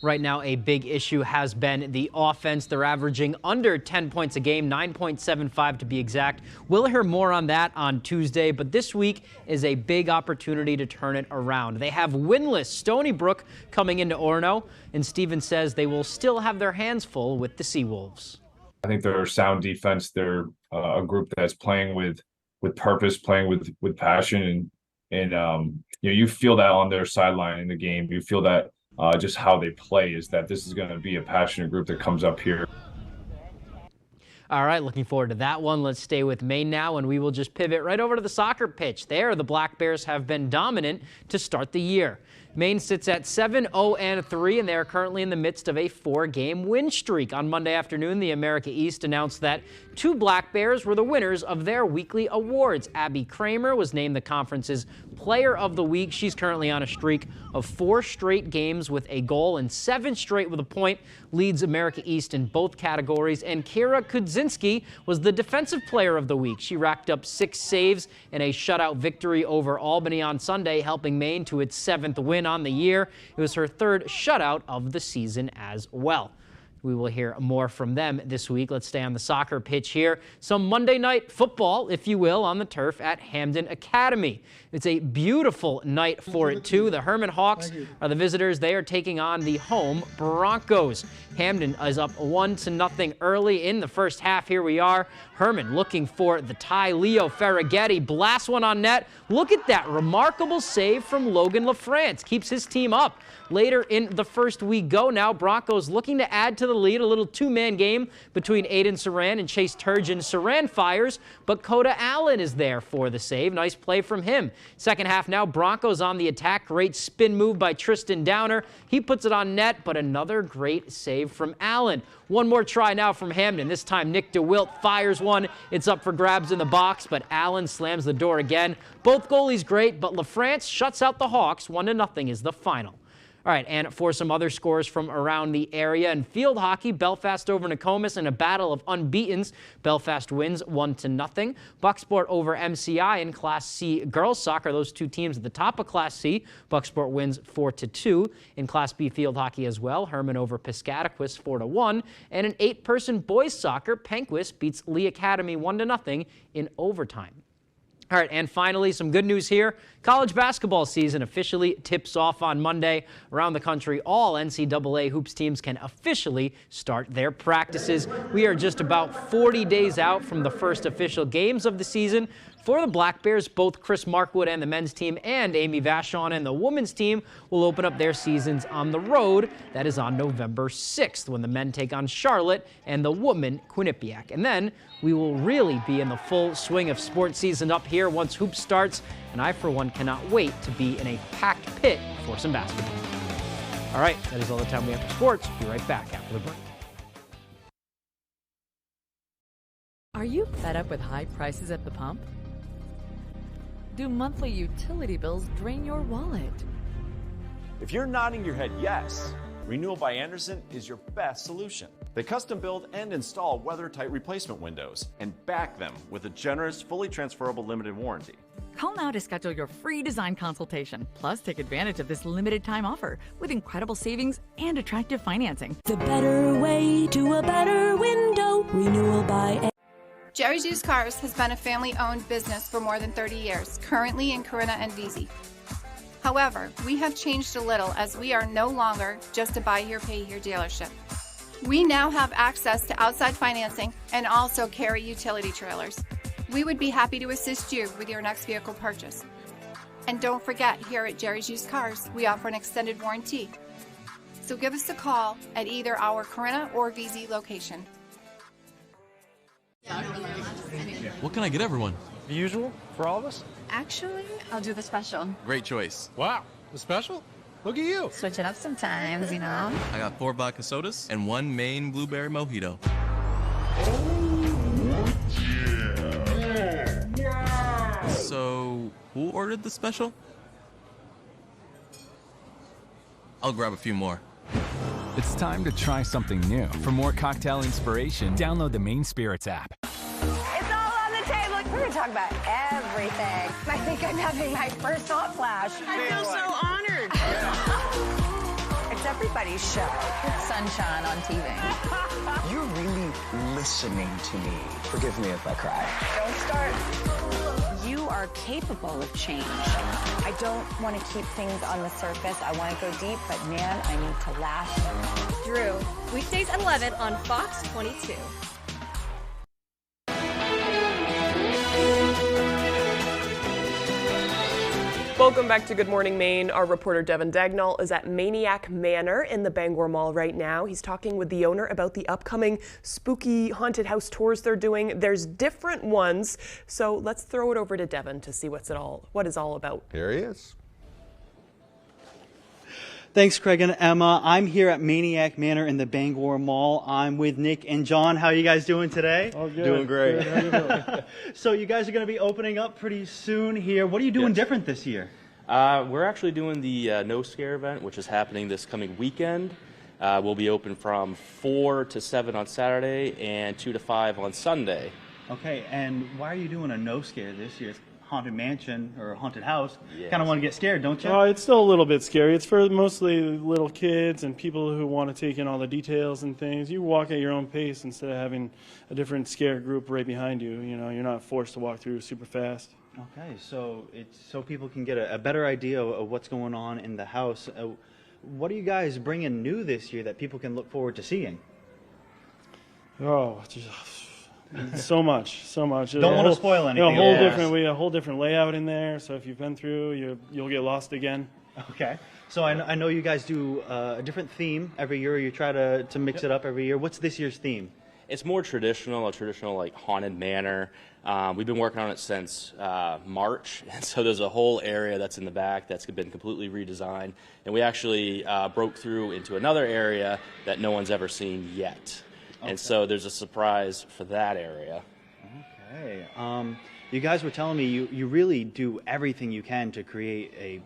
Right now, a big issue has been the offense. They're averaging under 10 points a game, 9.75 to be exact. We'll hear more on that on Tuesday, but this week is a big opportunity to turn it around. They have winless Stony Brook coming into Orono, and Stevens says they will still have their hands full with the Seawolves. I think they're a sound defense. They're a group that's playing with purpose, playing with passion, and you feel that on their sideline in the game. You feel that just how they play is that this is going to be a passionate group that comes up here. All right, looking forward to that one. Let's stay with Maine now, and we will just pivot right over to the soccer pitch. There, the Black Bears have been dominant to start the year. Maine sits at 7-0-3, and they are currently in the midst of a 4-game win streak. On Monday afternoon, the America East announced that 2 Black Bears were the winners of their weekly awards. Abby Kramer was named the conference's Player of the Week. She's currently on a streak of 4 straight games with a goal and 7 straight with a point, leads America East in both categories. And Kira Kudzinski was the Defensive Player of the Week. She racked up 6 saves in a shutout victory over Albany on Sunday, helping Maine to its 7th win on the year. It was her 3rd shutout of the season as well. We will hear more from them this week. Let's stay on the soccer pitch here. Some Monday night football, if you will, on the turf at Hamden Academy. It's a beautiful night for it, too. The Herman Hawks are the visitors. They are taking on the home Broncos. Hamden is up 1-0 early in the first half. Here we are. Herman looking for the tie. Leo Ferraghetti blasts one on net. Look at that remarkable save from Logan LaFrance. Keeps his team up. Later in the first we go now. Broncos looking to add to the lead. A little 2-man game between Aiden Saran and Chase Turgeon. Saran fires, but Coda Allen is there for the save. Nice play from him. Second half now, Broncos on the attack. Great spin move by Tristan Downer. He puts it on net, but another great save from Allen. One more try now from Hamden. This time Nick DeWilt fires one. It's up for grabs in the box, but Allen slams the door again. Both goalies great, but LaFrance shuts out the Hawks. 1-0 is the final. All right, and for some other scores from around the area in field hockey, Belfast over Nokomis in a battle of unbeatens. Belfast wins 1-0. Bucksport over MCI in Class C girls soccer. Those 2 teams at the top of Class C. Bucksport wins 4-2. In Class B field hockey as well, Herman over Piscataquis 4-1. And in 8-person boys soccer, Penquist beats Lee Academy 1-0 in overtime. All right, and finally, some good news here. College basketball season officially tips off on Monday. Around the country, all NCAA hoops teams can officially start their practices. We are just about 40 days out from the first official games of the season. For the Black Bears, both Chris Markwood and the men's team and Amy Vachon and the women's team will open up their seasons on the road. That is on November 6th when the men take on Charlotte and the women Quinnipiac. And then we will really be in the full swing of sports season up here once hoops starts. And I, for one, cannot wait to be in a packed pit for some basketball. All right, that is all the time we have for sports. Be right back after the break. Are you fed up with high prices at the pump? Do monthly utility bills drain your wallet? If you're nodding your head yes, Renewal by Andersen is your best solution. They custom build and install weather-tight replacement windows and back them with a generous, fully transferable limited warranty. Call now to schedule your free design consultation. Plus, take advantage of this limited time offer with incredible savings and attractive financing. The better way to a better window. Renewal by Jerry's Used Cars has been a family-owned business for more than 30 years, currently in Corinna and Vesey. However, we have changed a little as we are no longer just a buy here, pay here dealership. We now have access to outside financing and also carry utility trailers. We would be happy to assist you with your next vehicle purchase. And don't forget, here at Jerry's Used Cars, we offer an extended warranty. So give us a call at either our Corinna or Vesey location. What can I get everyone? The usual for all of us? Actually, I'll do the special. Great choice. Wow, the special? Look at you. Switch it up sometimes, you know. I got 4 vodka sodas and 1 Maine blueberry mojito. So, who ordered the special? I'll grab a few more. It's time to try something new. For more cocktail inspiration, download the Maine Spirits app. It's all on the table. We're going to talk about everything. I think I'm having my first hot flash. I feel so honored. It's everybody's show. It's sunshine on TV. You're really listening to me. Forgive me if I cry. Don't start. You are capable of change. I don't want to keep things on the surface. I want to go deep, but man, I need to laugh. Drew, weekdays at 11 on Fox 22. Welcome back to Good Morning Maine. Our reporter Devin Dagnall is at Maniac Manor in the Bangor Mall right now. He's talking with the owner about the upcoming spooky haunted house tours they're doing. There's different ones, so let's throw it over to Devin to see what it's all about. Here he is. Thanks, Craig and Emma. I'm here at Maniac Manor in the Bangor Mall. I'm with Nick and John. How are you guys doing today? Oh, good. Doing great. Good. How you doing? So you guys are going to be opening up pretty soon here. What are you doing different this year? We're actually doing the No Scare event, which is happening this coming weekend. We'll be open from 4 to 7 on Saturday and 2 to 5 on Sunday. Okay, and why are you doing a No Scare this year? It's Haunted Mansion or Haunted House. Yes. Kind of want to get scared, don't you? It's still a little bit scary. It's for mostly little kids and people who want to take in all the details and things. You walk at your own pace instead of having a different scare group right behind you. You know, you're not forced to walk through super fast. Okay, so it's so people can get a better idea of what's going on in the house. What are you guys bringing new this year that people can look forward to seeing? Oh, so much. Don't want to spoil anything. A whole different layout in there. So if you've been through, you'll get lost again. Okay. So I know you guys do a different theme every year. You try to mix it up every year. What's this year's theme? It's more traditional, a traditional like haunted manor. We've been working on it since March, and so there's a whole area that's in the back that's been completely redesigned, and we actually broke through into another area that no one's ever seen yet. Okay. And so there's a surprise for that area. Okay. You guys were telling me you really do everything you can to create a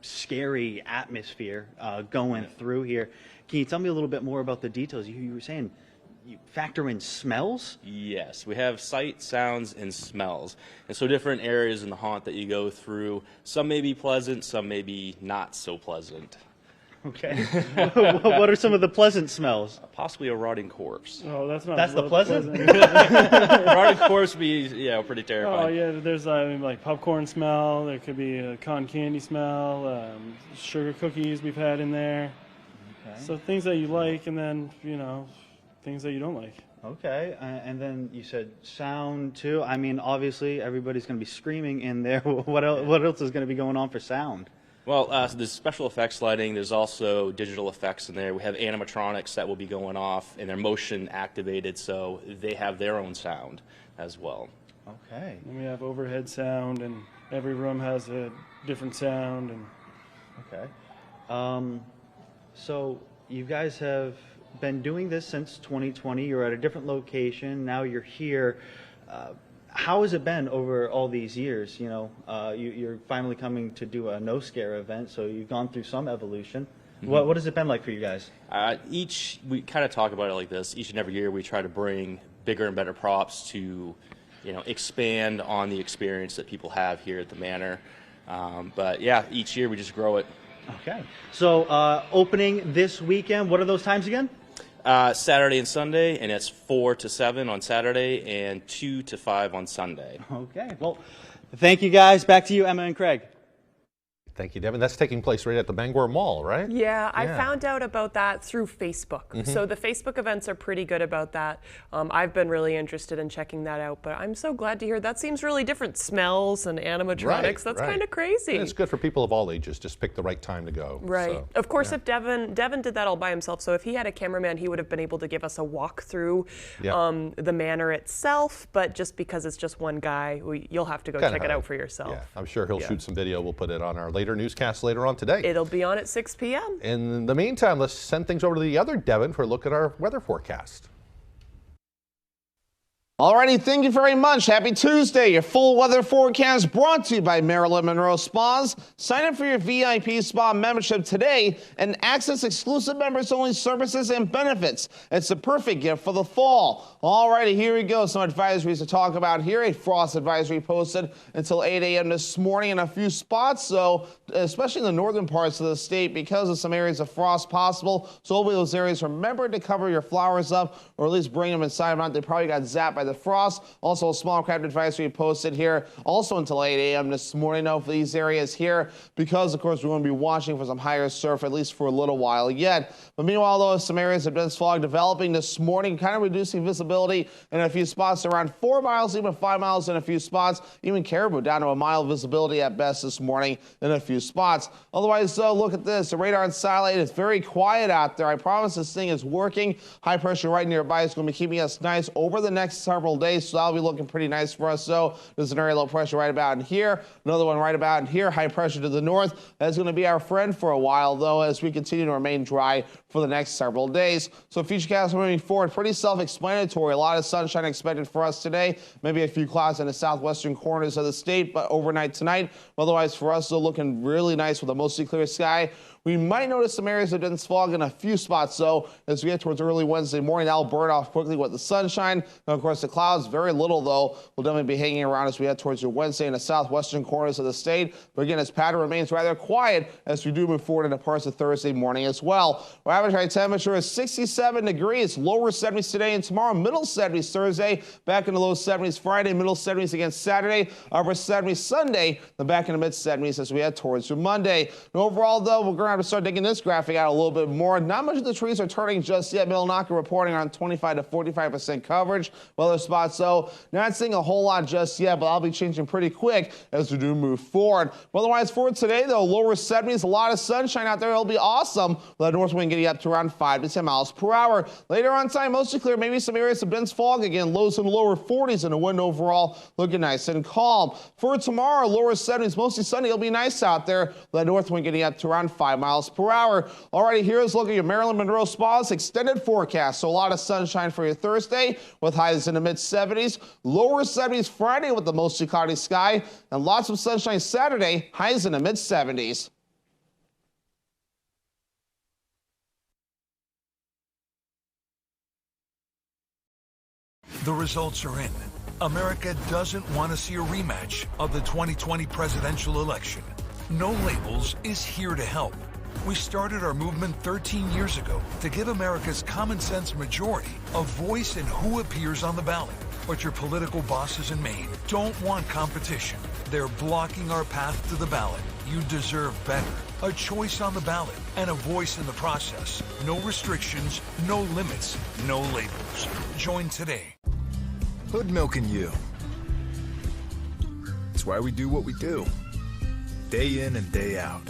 scary atmosphere going through here. Can you tell me a little bit more about the details? You were saying you factor in smells? Yes, we have sight, sounds, and smells. And so different areas in the haunt that you go through, some may be pleasant, some may be not so pleasant. Okay. What are some of the pleasant smells? Possibly a rotting corpse. Oh, that's not. That's the pleasant. Rotting corpse would be pretty terrifying. Oh yeah, there's like popcorn smell. There could be a cotton candy smell. Sugar cookies we've had in there. Okay. So things that you like, and then things that you don't like. Okay, and then you said sound too. I mean, obviously everybody's going to be screaming in there. What else is going to be going on for sound? Well, so there's special effects lighting. There's also digital effects in there. We have animatronics that will be going off, and they're motion activated, so they have their own sound as well. Okay. And we have overhead sound, and every room has a different sound. And okay. So you guys have been doing this since 2020. You're at a different location. Now you're here. How has it been over all these years? You're finally coming to do a No Scare event, so you've gone through some evolution. Mm-hmm. What has it been like for you guys? We kind of talk about it like this. Each and every year we try to bring bigger and better props to, expand on the experience that people have here at the Manor. But yeah, each year we just grow it. Okay. So opening this weekend, what are those times again? Saturday and Sunday, and it's 4 to 7 on Saturday and 2 to 5 on Sunday. Okay. Well, thank you guys. Back to you, Emma and Craig. Thank you, Devin. That's taking place right at the Bangor Mall, right? Yeah, I found out about that through Facebook. Mm-hmm. So the Facebook events are pretty good about that. I've been really interested in checking that out, but I'm so glad to hear that seems really different. Smells and animatronics, that's kind of crazy. And it's good for people of all ages, just pick the right time to go. Right. So, of course, if Devin did that all by himself, so if he had a cameraman, he would have been able to give us a walk through the manor itself, but just because it's just one guy, you'll have to go check it out for yourself. Yeah, I'm sure he'll shoot some video. We'll put it on our later newscast later on today. It'll be on at 6 p.m. In the meantime, let's send things over to the other Devin for a look at our weather forecast. Alrighty, thank you very much. Happy Tuesday. Your full weather forecast brought to you by Marilyn Monroe Spas. Sign up for your VIP spa membership today and access exclusive members-only services and benefits. It's the perfect gift for the fall. Alrighty, here we go. Some advisories to talk about here. A frost advisory posted until 8 a.m. this morning in a few spots, so especially in the northern parts of the state because of some areas of frost possible. So over those areas, remember to cover your flowers up or at least bring them inside. They probably got zapped by the frost. Also, a small craft advisory posted here also until 8 a.m. this morning over these areas here because, of course, we're going to be watching for some higher surf at least for a little while yet. But meanwhile, though, some areas of dense fog developing this morning, kind of reducing visibility in a few spots around 4 miles, even 5 miles in a few spots. Even Caribou down to a mile visibility at best this morning in a few spots. Otherwise, though, look at this. The radar and satellite is very quiet out there. I promise this thing is working. High pressure right nearby is going to be keeping us nice over the next several days, so that'll be looking pretty nice for us. So there's an area low pressure right about in here, another one right about in here, high pressure to the north. That's going to be our friend for a while, though, as we continue to remain dry for the next several days. So futurecast moving forward, pretty self-explanatory. A lot of sunshine expected for us today. Maybe a few clouds in the southwestern corners of the state, but overnight tonight. Otherwise, for us, still looking really nice with a mostly clear sky. We might notice some areas of dense fog in a few spots, though, as we get towards early Wednesday morning. That'll burn off quickly with the sunshine. And of course, the clouds, very little, though, will definitely be hanging around as we head towards your Wednesday in the southwestern corners of the state. But again, this pattern remains rather quiet as we do move forward into parts of Thursday morning as well. Our average high temperature is 67 degrees, lower 70s today and tomorrow, middle 70s Thursday, back in the low 70s Friday, middle 70s again Saturday, upper 70s Sunday, then back in the mid 70s as we head towards your Monday. And overall, though, we're going to have to start digging this graphic out a little bit more. Not much of the trees are turning just yet. Millinocket reporting around 25 to 45% coverage. Other spots, though, not seeing a whole lot just yet, but I'll be changing pretty quick as we do move forward. But otherwise, for today, though, lower 70s, a lot of sunshine out there. It'll be awesome. With that north wind getting up to around 5 to 10 miles per hour. Later on time, mostly clear. Maybe some areas of dense fog again. Lows in the lower 40s and the wind overall looking nice and calm. For tomorrow, lower 70s, mostly sunny. It'll be nice out there. With that north wind getting up to around 5 miles per hour. Alrighty, here's a look at your Maryland Monroe Spa's extended forecast. So a lot of sunshine for your Thursday with highs in the mid 70s. Lower 70s Friday with the mostly cloudy sky. And lots of sunshine Saturday, highs in the mid 70s. The results are in. America doesn't want to see a rematch of the 2020 presidential election. No Labels is here to help. We started our movement 13 years ago to give America's common sense majority a voice in who appears on the ballot. But your political bosses in Maine don't want competition. They're blocking our path to the ballot. You deserve better. A choice on the ballot and a voice in the process. No restrictions, no limits, no labels. Join today. Hood milking you. It's why we do what we do. Day in and day out.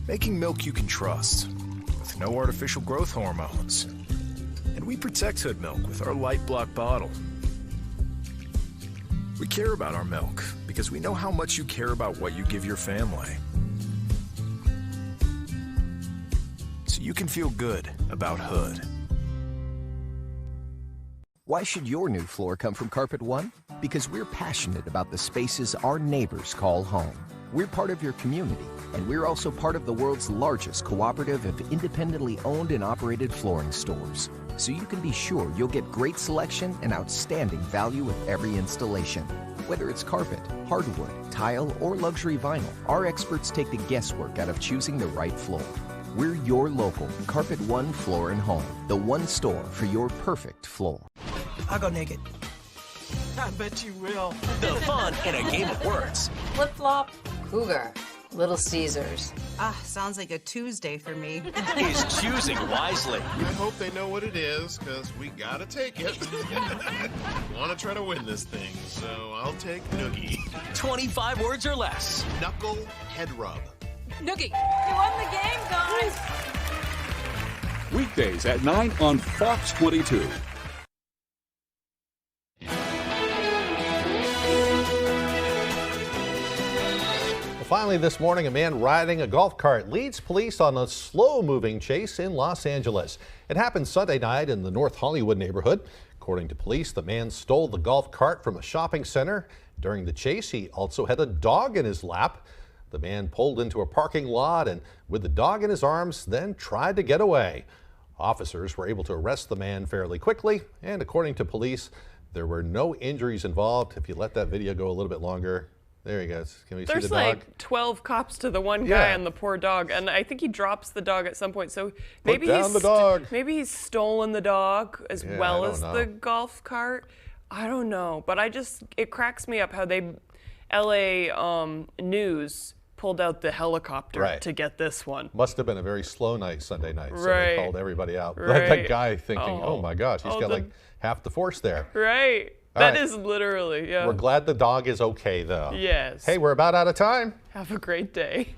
Making milk you can trust, with no artificial growth hormones. And we protect Hood milk with our light block bottle. We care about our milk because we know how much you care about what you give your family. So you can feel good about Hood. Why should your new floor come from Carpet One? Because we're passionate about the spaces our neighbors call home. We're part of your community, and we're also part of the world's largest cooperative of independently owned and operated flooring stores. So you can be sure you'll get great selection and outstanding value with every installation. Whether it's carpet, hardwood, tile, or luxury vinyl, our experts take the guesswork out of choosing the right floor. We're your local Carpet One Floor and Home, the one store for your perfect floor. I'll go naked. I bet you will. The fun in a game of words. Flip-flop, cougar, Little Caesars. Ah, sounds like a Tuesday for me. Is choosing wisely. I hope they know what it is, because we gotta take it. Want to try to win this thing, so I'll take Noogie. 25 words or less. Knuckle head rub. Noogie, you won the game, guys. Weekdays at 9 on Fox 22. Finally this morning, a man riding a golf cart leads police on a slow-moving chase in Los Angeles. It happened Sunday night in the North Hollywood neighborhood. According to police, the man stole the golf cart from a shopping center. During the chase, he also had a dog in his lap. The man pulled into a parking lot and, with the dog in his arms, then tried to get away. Officers were able to arrest the man fairly quickly, and according to police, there were no injuries involved. If you let that video go a little bit longer, There he goes. Can we see There's the dog? like 12 cops to the one guy Yeah. and the poor dog, and I think he drops the dog at some point. So maybe down the dog. maybe he's stolen the dog as Yeah, well I don't as know. the golf cart. I don't know, but it cracks me up how LA News pulled out the helicopter Right. to get this one. Must have been a very slow night Sunday night, so Right. they called everybody out. Right. That guy thinking, oh my gosh, he's got the- like half the force there. Right. All That right. is literally, yeah. We're glad the dog is okay, though. Yes. Hey, we're about out of time. Have a great day.